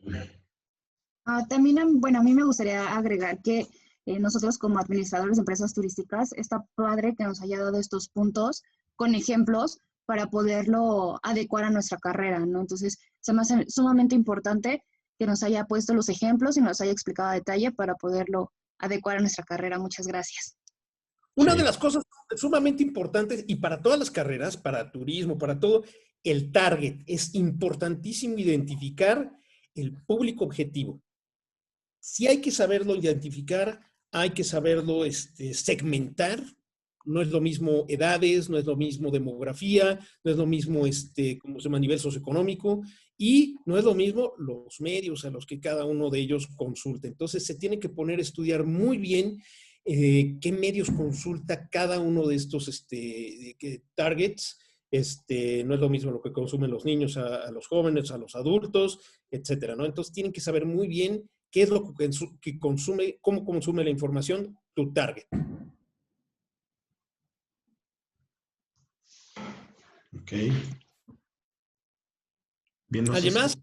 También, bueno, a mí me gustaría agregar que nosotros como administradores de empresas turísticas, está padre que nos haya dado estos puntos con ejemplos para poderlo adecuar a nuestra carrera, ¿no? Entonces, se me hace sumamente importante que nos haya puesto los ejemplos y nos haya explicado a detalle para poderlo adecuar a nuestra carrera. Muchas gracias. Una de las cosas sumamente importantes, y para todas las carreras, para turismo, para todo, el target. Es importantísimo identificar el público objetivo. Sí hay que saberlo identificar, hay que saberlo segmentar. No es lo mismo edades, no es lo mismo demografía, no es lo mismo como se llama, nivel socioeconómico, y no es lo mismo los medios a los que cada uno de ellos consulta. Entonces se tiene que poner a estudiar muy bien qué medios consulta cada uno de estos targets. No es lo mismo lo que consumen los niños a los jóvenes, a los adultos, etcétera, ¿no? Entonces tienen que saber muy bien qué es lo que consume, cómo consume la información tu target. Ok. Bien, no ¿Alguien más?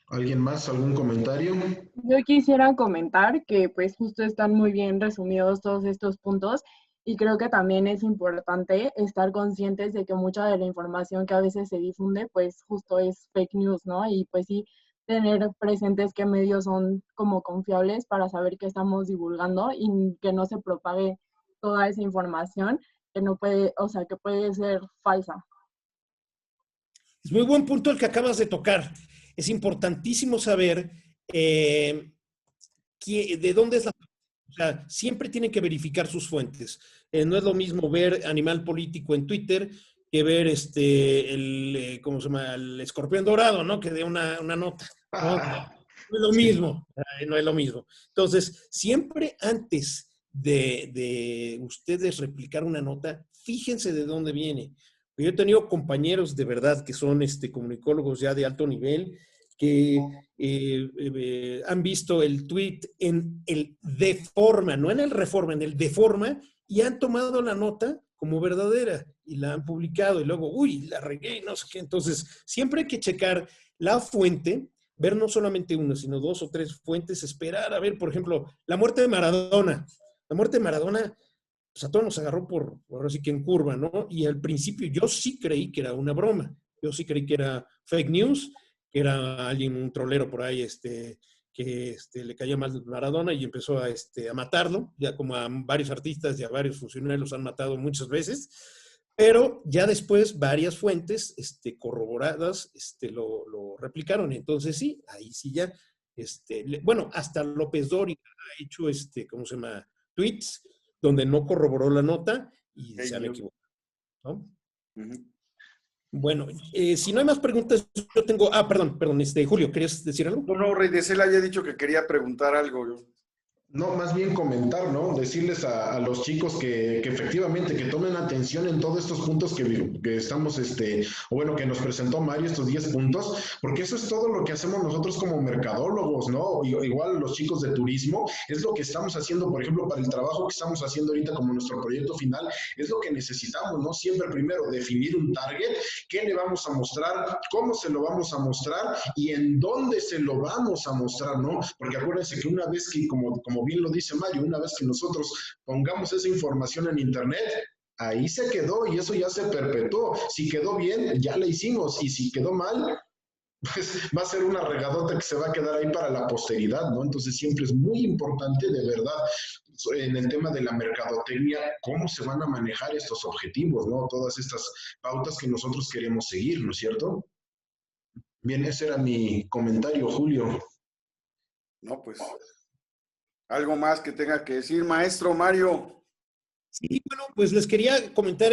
¿Alguien más? ¿Algún comentario? Yo quisiera comentar que pues justo están muy bien resumidos todos estos puntos y creo que también es importante estar conscientes de que mucha de la información que a veces se difunde pues justo es fake news, ¿no? Y pues sí, tener presentes qué medios son como confiables para saber qué estamos divulgando y que no se propague toda esa información que no puede, o sea, que puede ser falsa. Es muy buen punto el que acabas de tocar. Es importantísimo saber de dónde es la... O sea, siempre tienen que verificar sus fuentes. No es lo mismo ver Animal Político en Twitter que ver ¿cómo se llama? El Escorpión Dorado, ¿no? Que dé una nota, ¿no? No es lo mismo, no es lo mismo. Entonces, siempre antes de ustedes replicar una nota, fíjense de dónde viene. Yo he tenido compañeros de verdad que son comunicólogos ya de alto nivel que han visto el tweet en el Deforma, no en el Reforma, en el Deforma, y han tomado la nota como verdadera y la han publicado y luego, uy, la regué, no sé qué. Entonces, siempre hay que checar la fuente, ver no solamente una, sino 2 o 3 fuentes, esperar a ver, por ejemplo, la muerte de Maradona. La muerte de Maradona, pues a todos nos agarró ahora sí que en curva, ¿no? Y al principio yo sí creí que era una broma. Yo sí creí que era fake news, que era alguien, un trolero por ahí, que le caía mal Maradona y empezó a matarlo, ya como a varios artistas y a varios funcionarios los han matado muchas veces, pero ya después varias fuentes corroboradas lo replicaron. Entonces sí, ahí sí ya, bueno, hasta López Dóriga ha hecho, ¿cómo se llama? Tweets donde no corroboró la nota y se han equivocado, ¿no? Bueno, si no hay más preguntas, yo tengo... perdón, Julio, ¿querías decir algo? No, Rey de Cel había dicho que quería preguntar algo. No, más bien comentar, ¿no? Decirles a los chicos que efectivamente que tomen atención en todos estos puntos que estamos, o bueno, que nos presentó Mario, estos 10 puntos, porque eso es todo lo que hacemos nosotros como mercadólogos, ¿no? Igual los chicos de turismo, es lo que estamos haciendo, por ejemplo, para el trabajo que estamos haciendo ahorita como nuestro proyecto final, es lo que necesitamos, ¿no? Siempre primero definir un target, qué le vamos a mostrar, cómo se lo vamos a mostrar y en dónde se lo vamos a mostrar, ¿no? Porque acuérdense que una vez que, como bien lo dice Mario, una vez que nosotros pongamos esa información en internet, ahí se quedó y eso ya se perpetuó. Si quedó bien, ya la hicimos, y si quedó mal, pues va a ser una regadota que se va a quedar ahí para la posteridad, ¿no? Entonces siempre es muy importante, de verdad, en el tema de la mercadotecnia, cómo se van a manejar estos objetivos, ¿no? Todas estas pautas que nosotros queremos seguir, ¿no es cierto? Bien, ese era mi comentario, Julio. No, pues... ¿Algo más que tenga que decir, maestro Mario? Sí, bueno, pues les quería comentar,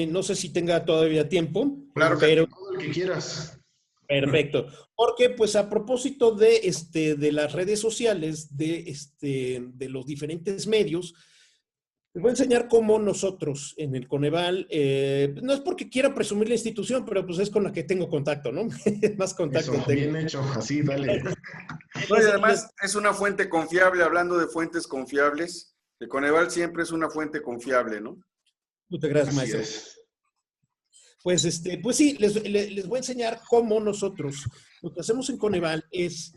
no sé si tenga todavía tiempo. Claro, pero todo el que quieras. Perfecto. Porque, pues, a propósito de las redes sociales, de los diferentes medios, les voy a enseñar cómo nosotros en el Coneval, no es porque quiera presumir la institución, pero pues es con la que tengo contacto, ¿no? Más contacto Eso, tengo. bien hecho, así, dale. No, y además es una fuente confiable, hablando de fuentes confiables, el Coneval siempre es una fuente confiable, ¿no? Muchas gracias, maestro. Pues, pues sí, les voy a enseñar cómo nosotros, lo que hacemos en Coneval es,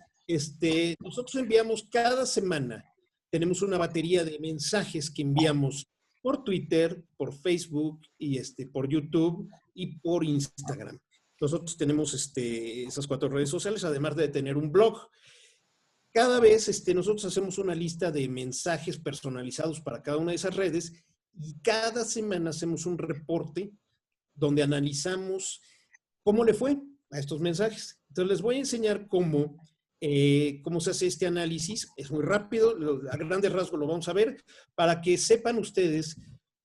nosotros enviamos cada semana, tenemos una batería de mensajes que enviamos por Twitter, por Facebook, y por YouTube y por Instagram. Nosotros tenemos esas 4 redes sociales, además de tener un blog. Cada vez nosotros hacemos una lista de mensajes personalizados para cada una de esas redes y cada semana hacemos un reporte donde analizamos cómo le fue a estos mensajes. Entonces les voy a enseñar cómo se hace este análisis. Es muy rápido, a grandes rasgos lo vamos a ver, para que sepan ustedes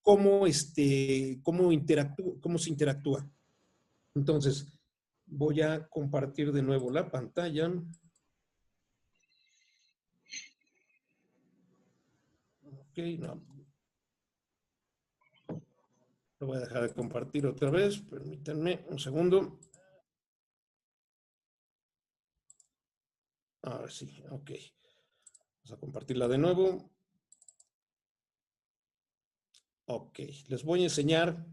cómo se interactúa. Entonces, voy a compartir de nuevo la pantalla. Ok, no. Lo voy a dejar de compartir otra vez. Permítanme un segundo. Ahora sí, ok. Vamos a compartirla de nuevo. Ok, les voy a enseñar.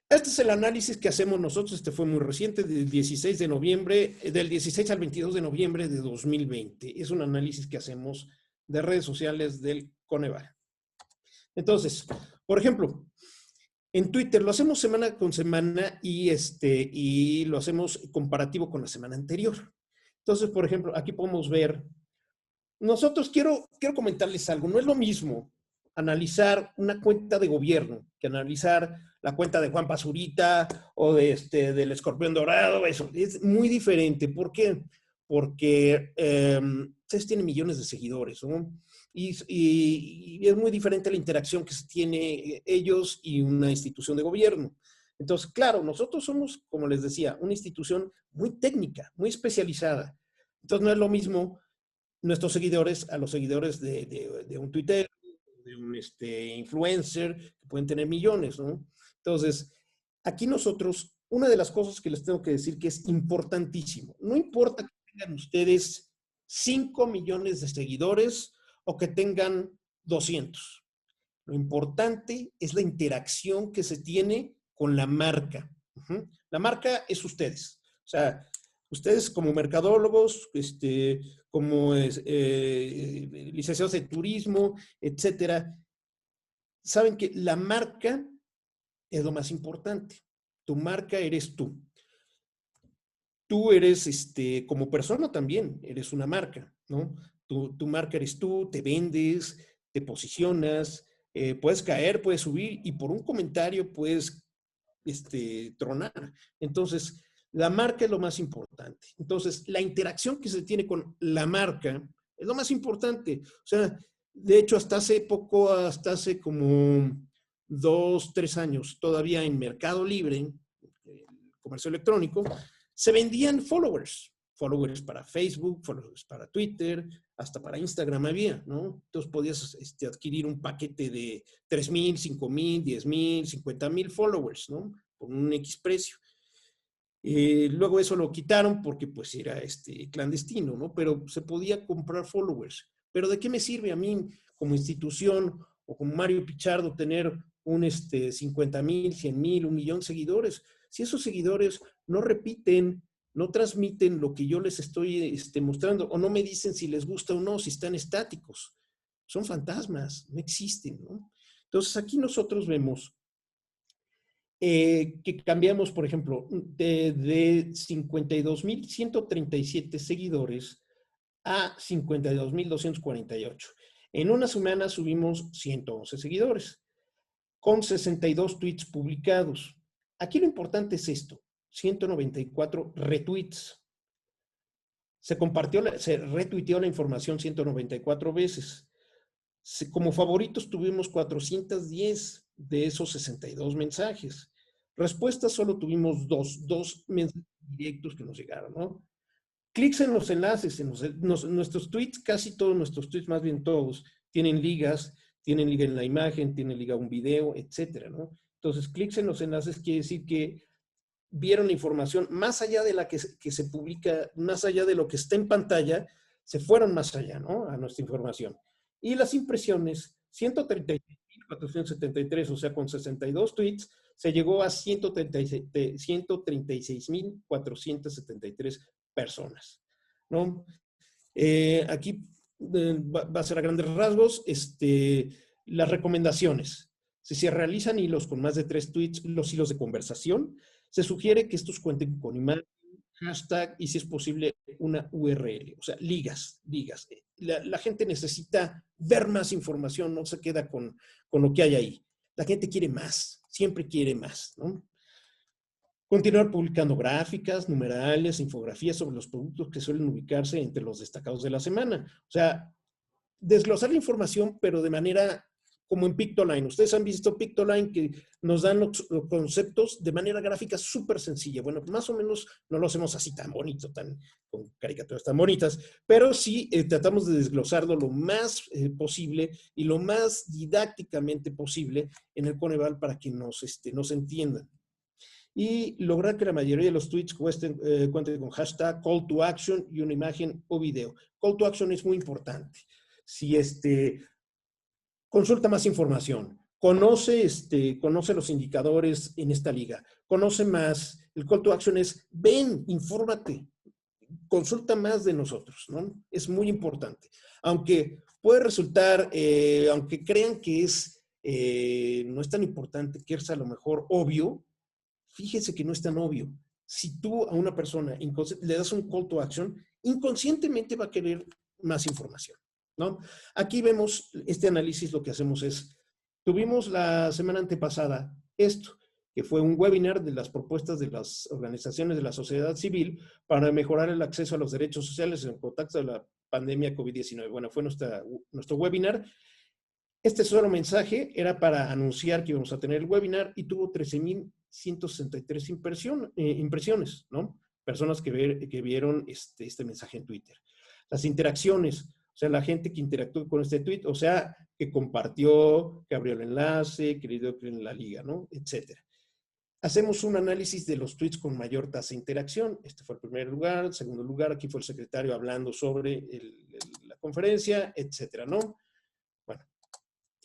Este es el análisis que hacemos nosotros. Este fue muy reciente, del 16 de noviembre, del 16 al 22 de noviembre de 2020. Es un análisis que hacemos de redes sociales del Coneval. Entonces, por ejemplo, en Twitter lo hacemos semana con semana y lo hacemos comparativo con la semana anterior. Entonces, por ejemplo, aquí podemos ver, nosotros quiero comentarles algo, no es lo mismo analizar una cuenta de gobierno que analizar la cuenta de Juan Pazurita o del Escorpión Dorado, eso es muy diferente. ¿Por qué? Porque ustedes tienen millones de seguidores, ¿no? Y es muy diferente la interacción que se tiene ellos y una institución de gobierno. Entonces, claro, nosotros somos, como les decía, una institución muy técnica, muy especializada. Entonces, no es lo mismo nuestros seguidores a los seguidores de un Twitter, de un influencer, que pueden tener millones, ¿no? Entonces, aquí nosotros, una de las cosas que les tengo que decir que es importantísimo, no importa que tengan ustedes 5 millones de seguidores o que tengan 200. Lo importante es la interacción que se tiene con la marca. La marca es ustedes. O sea, ustedes como mercadólogos, como licenciados de turismo, etcétera, saben que la marca es lo más importante. Tu marca eres tú. Tú eres, como persona también, eres una marca, ¿no? Tu marca eres tú, te vendes, te posicionas, puedes caer, puedes subir y por un comentario puedes tronar. Entonces, la marca es lo más importante. Entonces, la interacción que se tiene con la marca es lo más importante. O sea, de hecho, hasta hace como 2, 3 años todavía en Mercado Libre, comercio electrónico, se vendían followers para Facebook, followers para Twitter, hasta para Instagram había, ¿no? Entonces podías adquirir un paquete de 3,000, 5,000, 10,000, 50,000 followers, ¿no? Por un X precio. Luego eso lo quitaron porque pues era clandestino, ¿no? Pero se podía comprar followers. Pero ¿de qué me sirve a mí como institución o como Mario Pichardo tener un 50,000, 100,000, 1,000,000 de seguidores? Si esos seguidores no repiten, no transmiten lo que yo les estoy mostrando, o no me dicen si les gusta o no, si están estáticos. Son fantasmas, no existen, ¿no? Entonces aquí nosotros vemos que cambiamos, por ejemplo, de 52,137 seguidores a 52,248. En una semana subimos 111 seguidores, con 62 tweets publicados. Aquí lo importante es esto, 194 retweets. Se retuiteó la información 194 veces. Como favoritos tuvimos 410 de esos 62 mensajes. Respuestas solo tuvimos dos mensajes directos que nos llegaron, ¿no? Clics en los enlaces, nuestros tweets, casi todos nuestros tweets, más bien todos, tienen ligas, tienen liga en la imagen, tienen liga a un video, etcétera, ¿no? Entonces, clics en los enlaces quiere decir que vieron la información más allá de la que se publica, más allá de lo que está en pantalla, se fueron más allá, ¿no? A nuestra información. Y las impresiones, 136,473, o sea, con 62 tweets, se llegó a 136,473 personas, ¿no? Aquí va a ser a grandes rasgos las recomendaciones. Si se realizan hilos con más de 3 tweets, los hilos de conversación, se sugiere que estos cuenten con imagen, hashtag y, si es posible, una URL, o sea, ligas. La gente necesita ver más información, no se queda con lo que hay ahí. La gente quiere más, siempre quiere más, ¿no? Continuar publicando gráficas, numerales, infografías sobre los productos que suelen ubicarse entre los destacados de la semana. O sea, desglosar la información, pero de manera como en Pictoline. Ustedes han visto Pictoline, que nos dan los conceptos de manera gráfica súper sencilla. Bueno, más o menos no lo hacemos así tan bonito, con caricaturas tan bonitas, pero sí tratamos de desglosarlo lo más posible y lo más didácticamente posible en el Coneval para que nos entiendan. Y lograr que la mayoría de los tweets cuenten con hashtag, call to action y una imagen o video. Call to action es muy importante. Si consulta más información, conoce los indicadores en esta liga, conoce más. El call to action es, ven, infórmate, consulta más de nosotros, ¿no? Es muy importante. Aunque puede resultar, aunque crean que no es tan importante, que es a lo mejor obvio, fíjese que no es tan obvio. Si tú a una persona le das un call to action, inconscientemente va a querer más información, ¿no? Aquí vemos este análisis. Lo que hacemos es, tuvimos la semana antepasada esto, que fue un webinar de las propuestas de las organizaciones de la sociedad civil para mejorar el acceso a los derechos sociales en el contexto de la pandemia COVID-19. Bueno, fue nuestro webinar. Este solo mensaje era para anunciar que íbamos a tener el webinar y tuvo 13,163 impresiones, ¿no? Personas que vieron este mensaje en Twitter. Las interacciones, o sea, la gente que interactuó con este tweet, o sea, que compartió, que abrió el enlace, que le dio clic en la liga, ¿no? Etcétera. Hacemos un análisis de los tweets con mayor tasa de interacción. Este fue el primer lugar. El segundo lugar, aquí fue el secretario hablando sobre la conferencia, etcétera, ¿no? Bueno.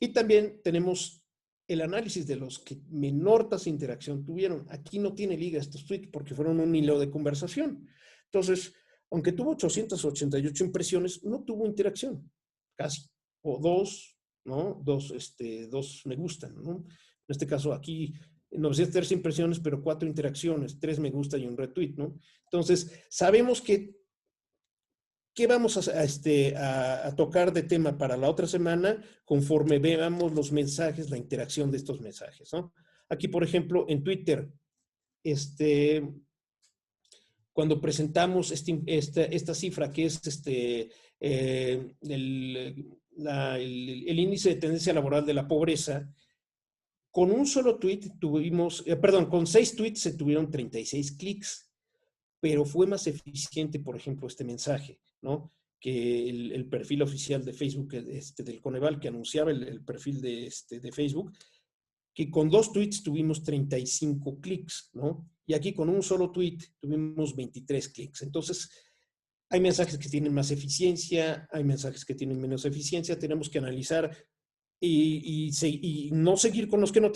Y también tenemos el análisis de los que menor tasa de interacción tuvieron. Aquí no tiene liga estos tweets porque fueron un hilo de conversación. Entonces, aunque tuvo 888 impresiones, no tuvo interacción, casi. O 2, ¿no? Dos me gustan, ¿no? En este caso aquí, 903 impresiones, pero 4 interacciones, 3 me gusta y un retweet, ¿no? Entonces, sabemos que ¿qué vamos a tocar de tema para la otra semana conforme veamos los mensajes, la interacción de estos mensajes, ¿no? Aquí, por ejemplo, en Twitter, cuando presentamos esta cifra que es el índice de tendencia laboral de la pobreza, con un solo tweet tuvimos, con 6 tweets se tuvieron 36 clics, pero fue más eficiente, por ejemplo, este mensaje, ¿no? Que el perfil oficial de Facebook del Coneval, que anunciaba el perfil de Facebook, que con 2 tweets tuvimos 35 clics, ¿no? Y aquí con un solo tweet tuvimos 23 clics. Entonces, hay mensajes que tienen más eficiencia, hay mensajes que tienen menos eficiencia, tenemos que analizar y no seguir con los que no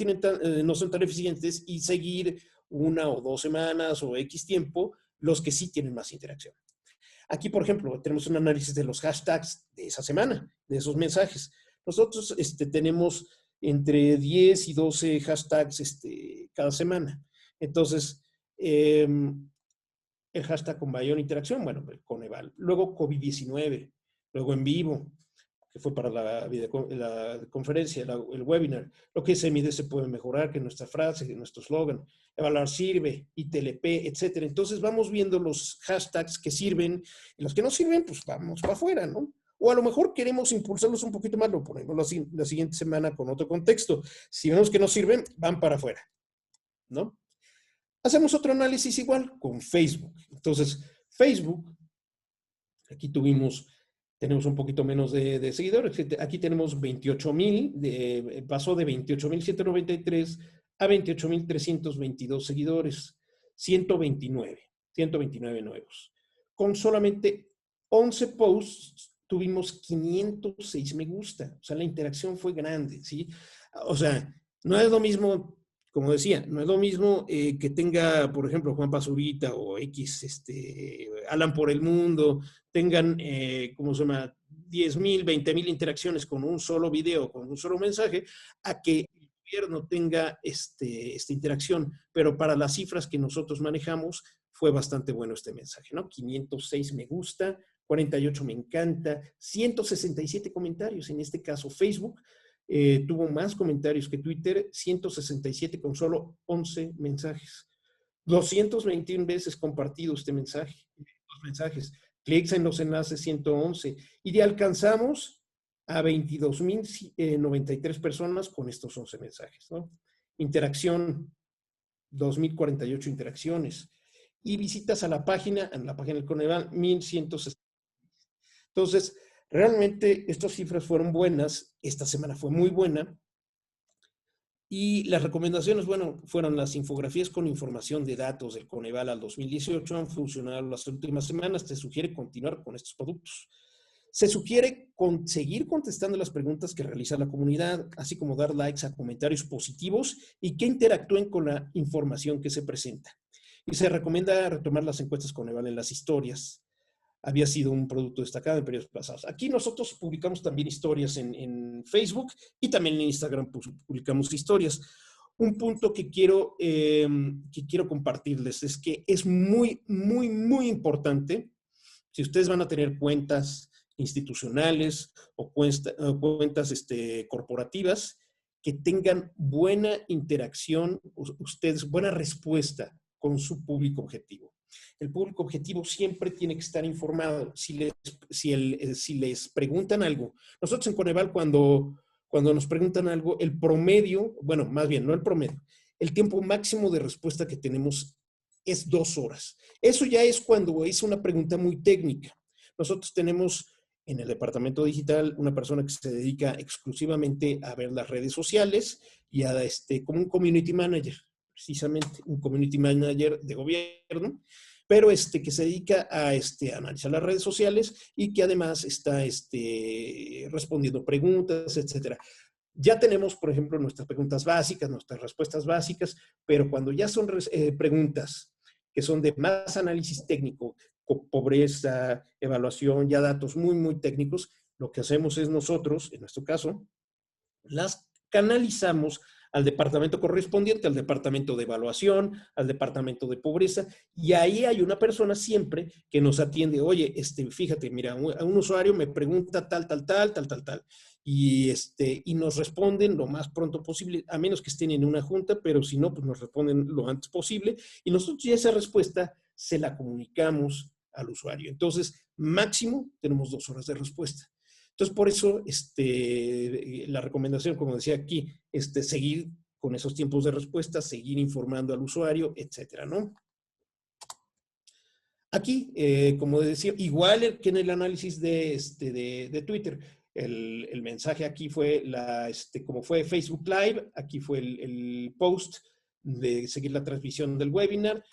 son tan eficientes y seguir 1 o 2 semanas o X tiempo los que sí tienen más interacción. Aquí, por ejemplo, tenemos un análisis de los hashtags de esa semana, de esos mensajes. Nosotros tenemos entre 10 y 12 hashtags cada semana. Entonces, el hashtag con mayor interacción, bueno, el Coneval. Luego COVID-19, luego en vivo, que fue para la conferencia, el webinar. Lo que se mide se puede mejorar, que nuestra frase, que nuestro slogan, evaluar sirve, ITLP, etc. Entonces vamos viendo los hashtags que sirven y los que no sirven, pues vamos para afuera, ¿no? O a lo mejor queremos impulsarlos un poquito más, lo ponemos la siguiente semana con otro contexto. Si vemos que no sirven, van para afuera, ¿no? Hacemos otro análisis igual con Facebook. Entonces, Facebook, aquí tenemos un poquito menos de seguidores. Aquí tenemos 28,000, pasó de 28,193 a 28,322 seguidores, 129 nuevos. Con solamente 11 posts tuvimos 506 me gusta. O sea, la interacción fue grande, ¿sí? O sea, no es lo mismo, como decía, no es lo mismo que tenga, por ejemplo, Juan Pazurita o X, Alan por el Mundo, tengan, ¿cómo se llama? 10,000, 20,000 interacciones con un solo video, con un solo mensaje, a que el gobierno tenga esta interacción. Pero para las cifras que nosotros manejamos, fue bastante bueno este mensaje, ¿no? 506 me gusta, 48 me encanta, 167 comentarios. En este caso, Facebook tuvo más comentarios que Twitter, 167 con solo 11 mensajes. 221 veces compartido este mensaje, los mensajes. Clics en los enlaces, 111. Y ya alcanzamos a 22,093 personas con estos 11 mensajes, ¿no? Interacción, 2,048 interacciones. Y visitas a la página del Coneval, 1,160. Entonces, realmente estas cifras fueron buenas. Esta semana fue muy buena. Y las recomendaciones, bueno, fueron las infografías con información de datos del Coneval al 2018. Han funcionado las últimas semanas. Se sugiere continuar con estos productos. Se sugiere seguir contestando las preguntas que realiza la comunidad, así como dar likes a comentarios positivos y que interactúen con la información que se presenta. Y se recomienda retomar las encuestas Coneval en las historias. Había sido un producto destacado en periodos pasados. Aquí nosotros publicamos también historias en Facebook y también en Instagram publicamos historias. Un punto que quiero compartirles es que es muy, muy, muy importante, si ustedes van a tener cuentas institucionales o cuentas corporativas, que tengan buena interacción, ustedes, buena respuesta con su público objetivo. El público objetivo siempre tiene que estar informado. Si les preguntan algo, nosotros en Coneval cuando nos preguntan algo, el promedio, bueno, más bien, no el promedio, el tiempo máximo de respuesta que tenemos es 2 horas. Eso ya es cuando es una pregunta muy técnica. Nosotros tenemos en el departamento digital una persona que se dedica exclusivamente a ver las redes sociales y a como un community manager, precisamente un community manager de gobierno, pero que se dedica a analizar las redes sociales y que además está respondiendo preguntas, etcétera. Ya tenemos, por ejemplo, nuestras preguntas básicas, nuestras respuestas básicas, pero cuando ya son preguntas que son de más análisis técnico, pobreza, evaluación, ya datos muy, muy técnicos, lo que hacemos es nosotros, en nuestro caso, las canalizamos al departamento correspondiente, al departamento de evaluación, al departamento de pobreza, y ahí hay una persona siempre que nos atiende. Oye, fíjate, mira, un usuario me pregunta tal, y nos responden lo más pronto posible, a menos que estén en una junta, pero si no, pues nos responden lo antes posible, y nosotros ya esa respuesta se la comunicamos al usuario. Entonces, máximo tenemos 2 horas de respuesta. Entonces, por eso, la recomendación, como decía aquí, seguir con esos tiempos de respuesta, seguir informando al usuario, etcétera, ¿no? Aquí, como decía, igual que en el análisis de Twitter, el mensaje aquí fue, como fue Facebook Live, aquí fue el post de seguir la transmisión del webinar,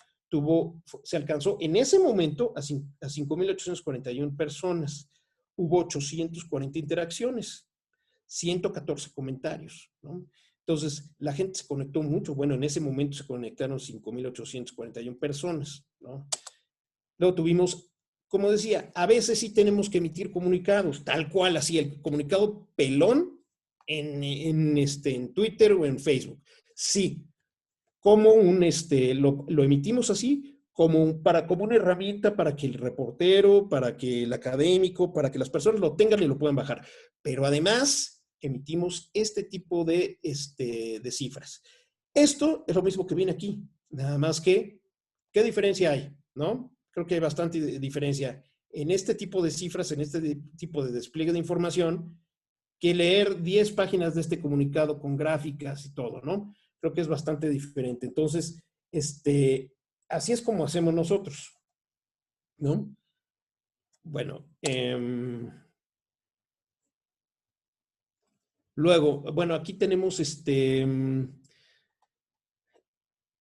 se alcanzó en ese momento a 5,841 personas. Hubo 840 interacciones, 114 comentarios, ¿no? Entonces, la gente se conectó mucho. Bueno, en ese momento se conectaron 5,841 personas, ¿no? Luego tuvimos, como decía, a veces sí tenemos que emitir comunicados, tal cual, así, el comunicado pelón en Twitter o en Facebook. Sí, como lo emitimos así, como una herramienta para que el reportero, para que el académico, para que las personas lo tengan y lo puedan bajar. Pero además, emitimos este tipo de cifras. Esto es lo mismo que viene aquí, nada más que, ¿qué diferencia hay? ¿No? Creo que hay bastante diferencia en este tipo de cifras, en este tipo de despliegue de información, que leer 10 páginas de este comunicado con gráficas y todo, ¿no? Creo que es bastante diferente. Entonces, así es como hacemos nosotros, ¿no? Bueno, luego, bueno, aquí tenemos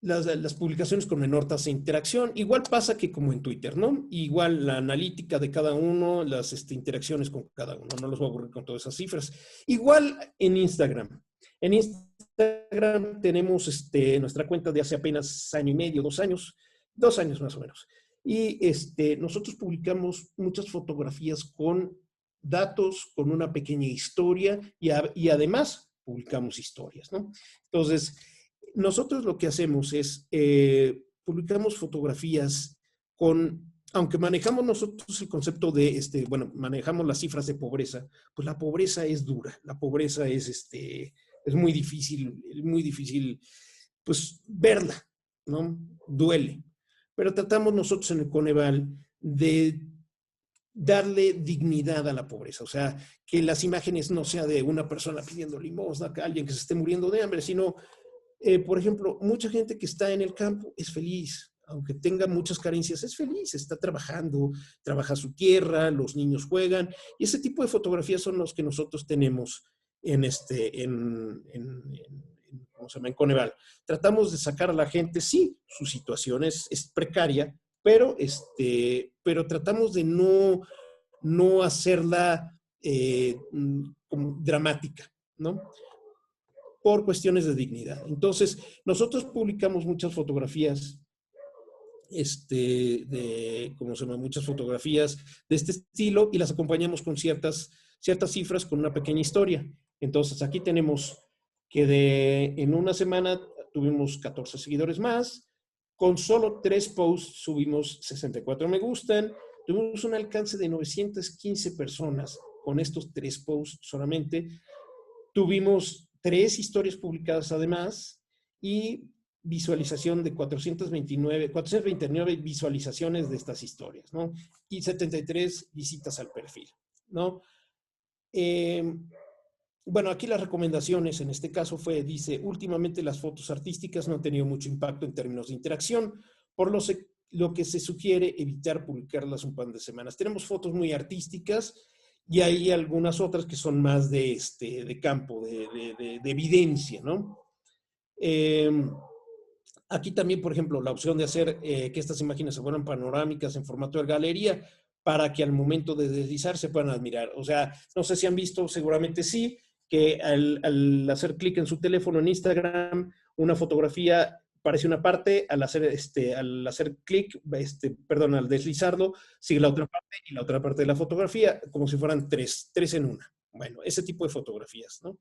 las publicaciones con menor tasa de interacción. Igual pasa que como en Twitter, ¿no? Igual la analítica de cada uno, las interacciones con cada uno. No los voy a aburrir con todas esas cifras. Igual en Instagram. En Instagram tenemos nuestra cuenta de hace apenas año y medio, 2 años más o menos. Y nosotros publicamos muchas fotografías con datos, con una pequeña historia y además publicamos historias, ¿no? Entonces, nosotros lo que hacemos es, publicamos fotografías aunque manejamos nosotros el concepto de, manejamos las cifras de pobreza, pues la pobreza es dura, la pobreza es muy difícil, pues, verla, ¿no? Duele. Pero tratamos nosotros en el Coneval de darle dignidad a la pobreza, o sea, que las imágenes no sea de una persona pidiendo limosna, que alguien que se esté muriendo de hambre, sino, por ejemplo, mucha gente que está en el campo es feliz, aunque tenga muchas carencias, es feliz, está trabajando, trabaja su tierra, los niños juegan, y ese tipo de fotografías son los que nosotros tenemos ¿cómo se llama? En Coneval. Tratamos de sacar a la gente, sí, su situación es precaria, pero tratamos de no hacerla como dramática, ¿no? Por cuestiones de dignidad. Entonces, nosotros publicamos muchas fotografías, ¿cómo se llama? Muchas fotografías de este estilo y las acompañamos con ciertas cifras con una pequeña historia. Entonces, aquí tenemos que en una semana tuvimos 14 seguidores más, con solo 3 posts subimos 64 me gustan, tuvimos un alcance de 915 personas con estos 3 posts solamente, tuvimos 3 historias publicadas además y visualización de 429 visualizaciones de estas historias, ¿no? Y 73 visitas al perfil, ¿no? Bueno, aquí las recomendaciones en este caso dice, últimamente las fotos artísticas no han tenido mucho impacto en términos de interacción, por lo que se sugiere evitar publicarlas un par de semanas. Tenemos fotos muy artísticas y hay algunas otras que son más de campo, de evidencia, ¿no? Aquí también, por ejemplo, la opción de hacer que estas imágenes se fueran panorámicas en formato de galería para que al momento de deslizar se puedan admirar. O sea, no sé si han visto, seguramente sí, que al hacer clic en su teléfono en Instagram, una fotografía parece una parte, al hacer clic, al deslizarlo, sigue la otra parte y la otra parte de la fotografía, como si fueran tres en una. Bueno, ese tipo de fotografías, ¿no?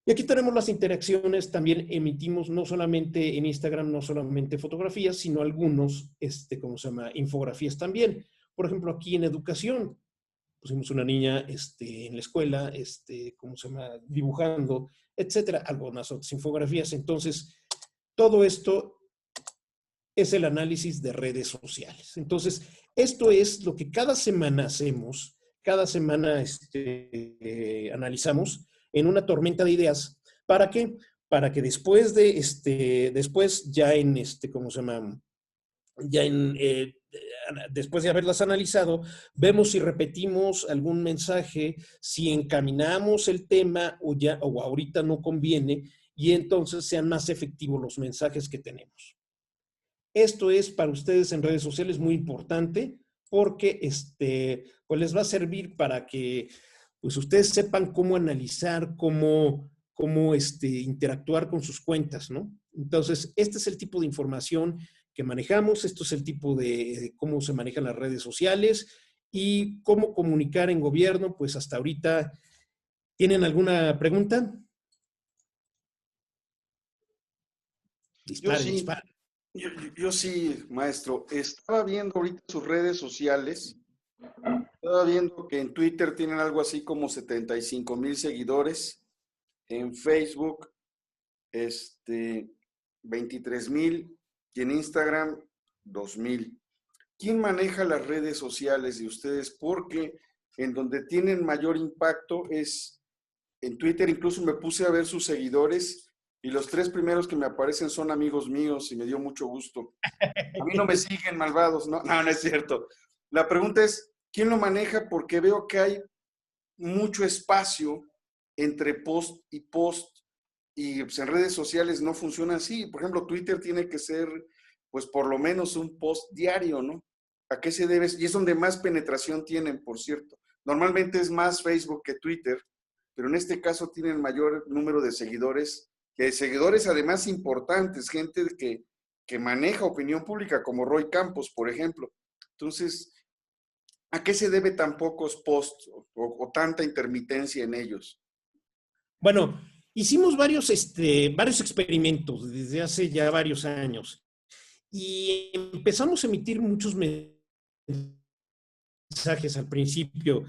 Y aquí tenemos las interacciones, también emitimos no solamente en Instagram, no solamente fotografías, sino algunos, ¿cómo se llama? Infografías también. Por ejemplo, aquí en educación, pusimos una niña en la escuela, ¿cómo se llama? Dibujando, etcétera, algunas otras infografías. Entonces, todo esto es el análisis de redes sociales. Entonces, esto es lo que cada semana hacemos, cada semana analizamos en una tormenta de ideas. ¿Para qué? para que después ya en ¿cómo se llama? Ya después de haberlas analizado, vemos si repetimos algún mensaje, si encaminamos el tema o ahorita no conviene, y entonces sean más efectivos los mensajes que tenemos. Esto es para ustedes en redes sociales muy importante porque pues les va a servir para que pues ustedes sepan cómo analizar, cómo interactuar con sus cuentas, ¿no? Entonces, este es el tipo de información que manejamos, esto es el tipo de cómo se manejan las redes sociales y cómo comunicar en gobierno, pues hasta ahorita. ¿Tienen alguna pregunta? Disparen. Yo sí, maestro. Estaba viendo ahorita sus redes sociales. Estaba viendo que en Twitter tienen algo así como 75,000 seguidores. En Facebook, 23,000. Y en Instagram, 2,000. ¿Quién maneja las redes sociales de ustedes? Porque en donde tienen mayor impacto es en Twitter. Incluso me puse a ver sus seguidores y los 3 primeros que me aparecen son amigos míos y me dio mucho gusto. A mí no me siguen, malvados, ¿no? No, no es cierto. La pregunta es, ¿quién lo maneja? Porque veo que hay mucho espacio entre post y post y pues, en redes sociales no funciona así. Por ejemplo, Twitter tiene que ser, pues por lo menos un post diario, ¿no? ¿A qué se debe? Y es donde más penetración tienen, por cierto. Normalmente es más Facebook que Twitter, pero en este caso tienen mayor número de seguidores, además importantes, gente que maneja opinión pública, como Roy Campos, por ejemplo. Entonces, ¿a qué se debe tan pocos posts o tanta intermitencia en ellos? Bueno, hicimos varios experimentos desde hace ya varios años y empezamos a emitir muchos mensajes al principio.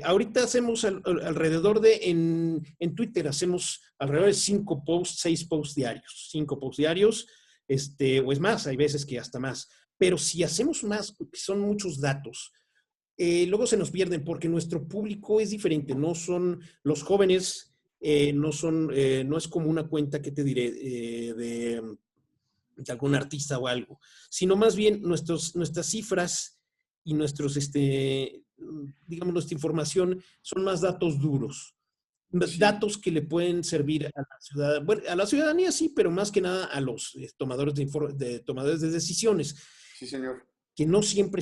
Ahorita hacemos alrededor en Twitter hacemos alrededor de 5 posts, 6 posts diarios, 5 posts diarios, o es más, hay veces que hasta más. Pero si hacemos más, son muchos datos, luego se nos pierden porque nuestro público es diferente, no son los jóvenes, no es como una cuenta, ¿qué te diré? De algún artista o algo, sino más bien nuestras cifras y digamos, nuestra información son más datos duros. Sí. Datos que le pueden servir a la ciudadanía, sí, pero más que nada a los tomadores de decisiones. Sí, señor. Que no siempre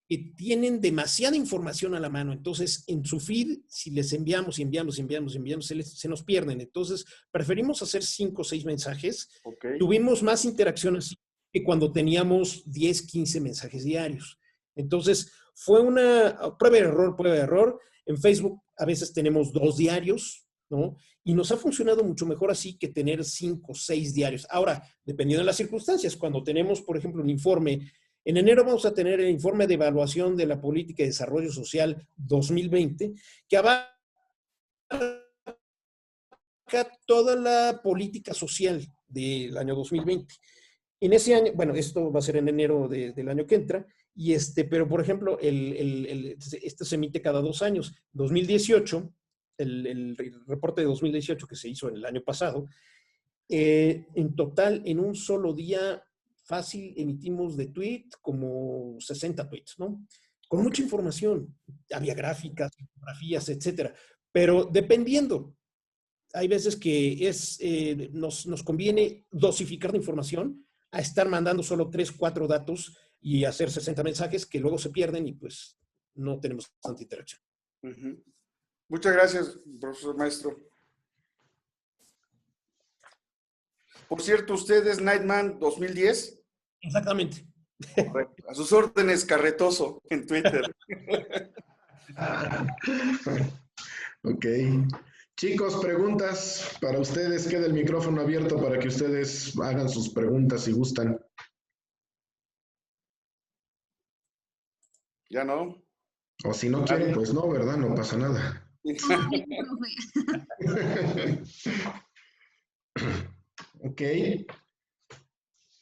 que tienen demasiada información a la mano. Entonces, en su feed, si les enviamos, se nos pierden. Entonces, preferimos hacer 5 o 6 mensajes. Okay. Tuvimos más interacción así que cuando teníamos 10, 15 mensajes diarios. Entonces, fue una prueba de error. En Facebook a veces tenemos 2 diarios, ¿no? Y nos ha funcionado mucho mejor así que tener 5 o 6 diarios. Ahora, dependiendo de las circunstancias, cuando tenemos, por ejemplo, un informe, en enero vamos a tener el informe de evaluación de la política de desarrollo social 2020, que abarca toda la política social del año 2020. En ese año, bueno, esto va a ser en enero del año que entra, pero por ejemplo, esto se emite cada 2 años. 2018, el reporte de 2018 que se hizo en el año pasado, en total, en un solo día, fácil, emitimos de tweet como 60 tweets, ¿no? Con mucha información. Había gráficas, fotografías, etcétera. Pero dependiendo, hay veces que nos conviene dosificar la información a estar mandando solo 3, 4 datos y hacer 60 mensajes que luego se pierden y pues no tenemos tanta interacción. Uh-huh. Muchas gracias, profesor maestro. Por cierto, ¿usted es Nightman 2010? Exactamente. Correcto. A sus órdenes, Carretoso, en Twitter. Ok. Chicos, preguntas para ustedes. Queda el micrófono abierto para que ustedes hagan sus preguntas si gustan. ¿Ya no? O si no quieren, pues no, ¿verdad? No pasa nada. Ok.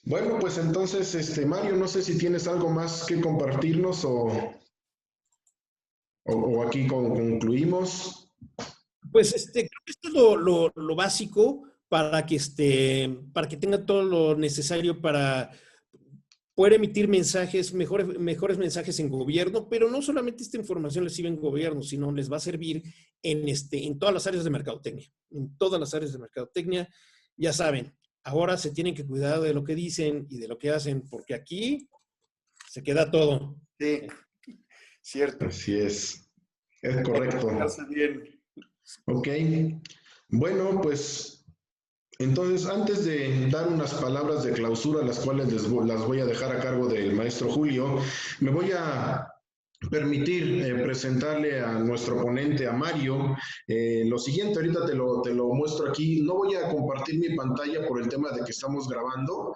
Bueno, pues entonces, Mario, no sé si tienes algo más que compartirnos o aquí concluimos. Pues creo que esto es lo básico para que, para que tenga todo lo necesario para poder emitir mensajes, mejores mensajes en gobierno, pero no solamente esta información les sirve en gobierno, sino les va a servir en todas las áreas de mercadotecnia. En todas las áreas de mercadotecnia, ya saben, ahora se tienen que cuidar de lo que dicen y de lo que hacen, porque aquí se queda todo. Sí, cierto. Así es correcto. Bien. Ok, bueno, pues entonces antes de dar unas palabras de clausura, las cuales las voy a dejar a cargo del maestro Julio, me voy a permitir presentarle a nuestro ponente, a Mario, lo siguiente. Ahorita te lo muestro aquí. No voy a compartir mi pantalla por el tema de que estamos grabando,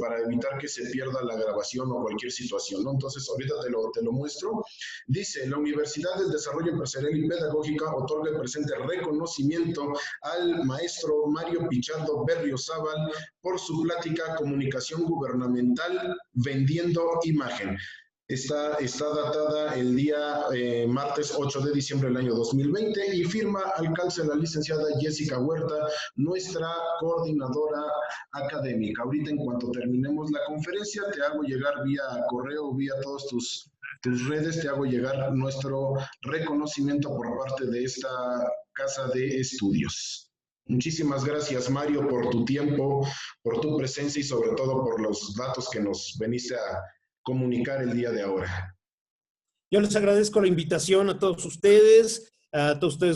para evitar que se pierda la grabación o cualquier situación, ¿no? Entonces, ahorita te lo muestro. Dice, la Universidad del Desarrollo Empresarial y Pedagógica otorga el presente reconocimiento al maestro Mario Pichardo Berriozábal por su plática Comunicación Gubernamental Vendiendo Imagen. Está datada el día martes 8 de diciembre del año 2020 y firma al calce la licenciada Jessica Huerta, nuestra coordinadora académica. Ahorita, en cuanto terminemos la conferencia, te hago llegar vía correo, vía todas tus redes, te hago llegar nuestro reconocimiento por parte de esta casa de estudios. Muchísimas gracias, Mario, por tu tiempo, por tu presencia y sobre todo por los datos que nos veniste a comunicar el día de ahora. Yo les agradezco la invitación a todos ustedes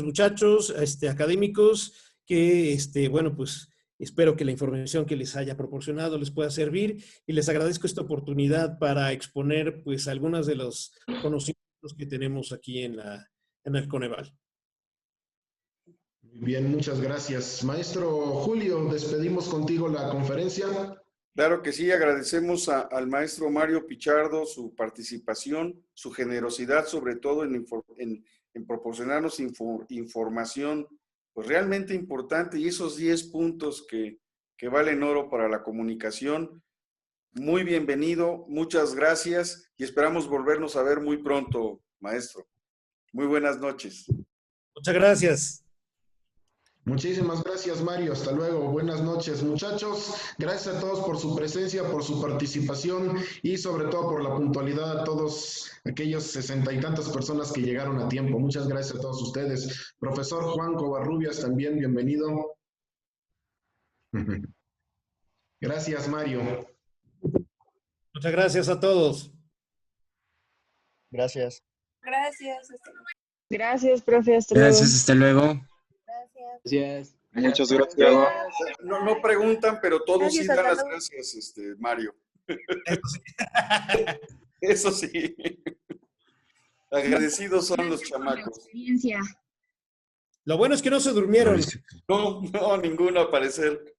muchachos, académicos, que, bueno, pues espero que la información que les haya proporcionado les pueda servir y les agradezco esta oportunidad para exponer, pues, algunos de los conocimientos que tenemos aquí en el Coneval. Bien, muchas gracias. Maestro Julio, despedimos contigo la conferencia. Claro que sí, agradecemos al maestro Mario Pichardo su participación, su generosidad, sobre todo en proporcionarnos información pues realmente importante y esos 10 puntos que valen oro para la comunicación. Muy bienvenido, muchas gracias y esperamos volvernos a ver muy pronto, maestro. Muy buenas noches. Muchas gracias. Muchísimas gracias, Mario. Hasta luego. Buenas noches, muchachos. Gracias a todos por su presencia, por su participación y sobre todo por la puntualidad a todos aquellos 60 y tantas personas que llegaron a tiempo. Muchas gracias a todos ustedes. Profesor Juan Covarrubias, también bienvenido. Gracias, Mario. Muchas gracias a todos. Gracias. Gracias. Gracias, profe. Hasta luego. Gracias, hasta luego. Gracias. Muchas gracias. No preguntan, pero todos sí dan las gracias, Mario. Eso sí. Agradecidos son los chamacos. Lo bueno es que no se durmieron. No, ninguno al parecer.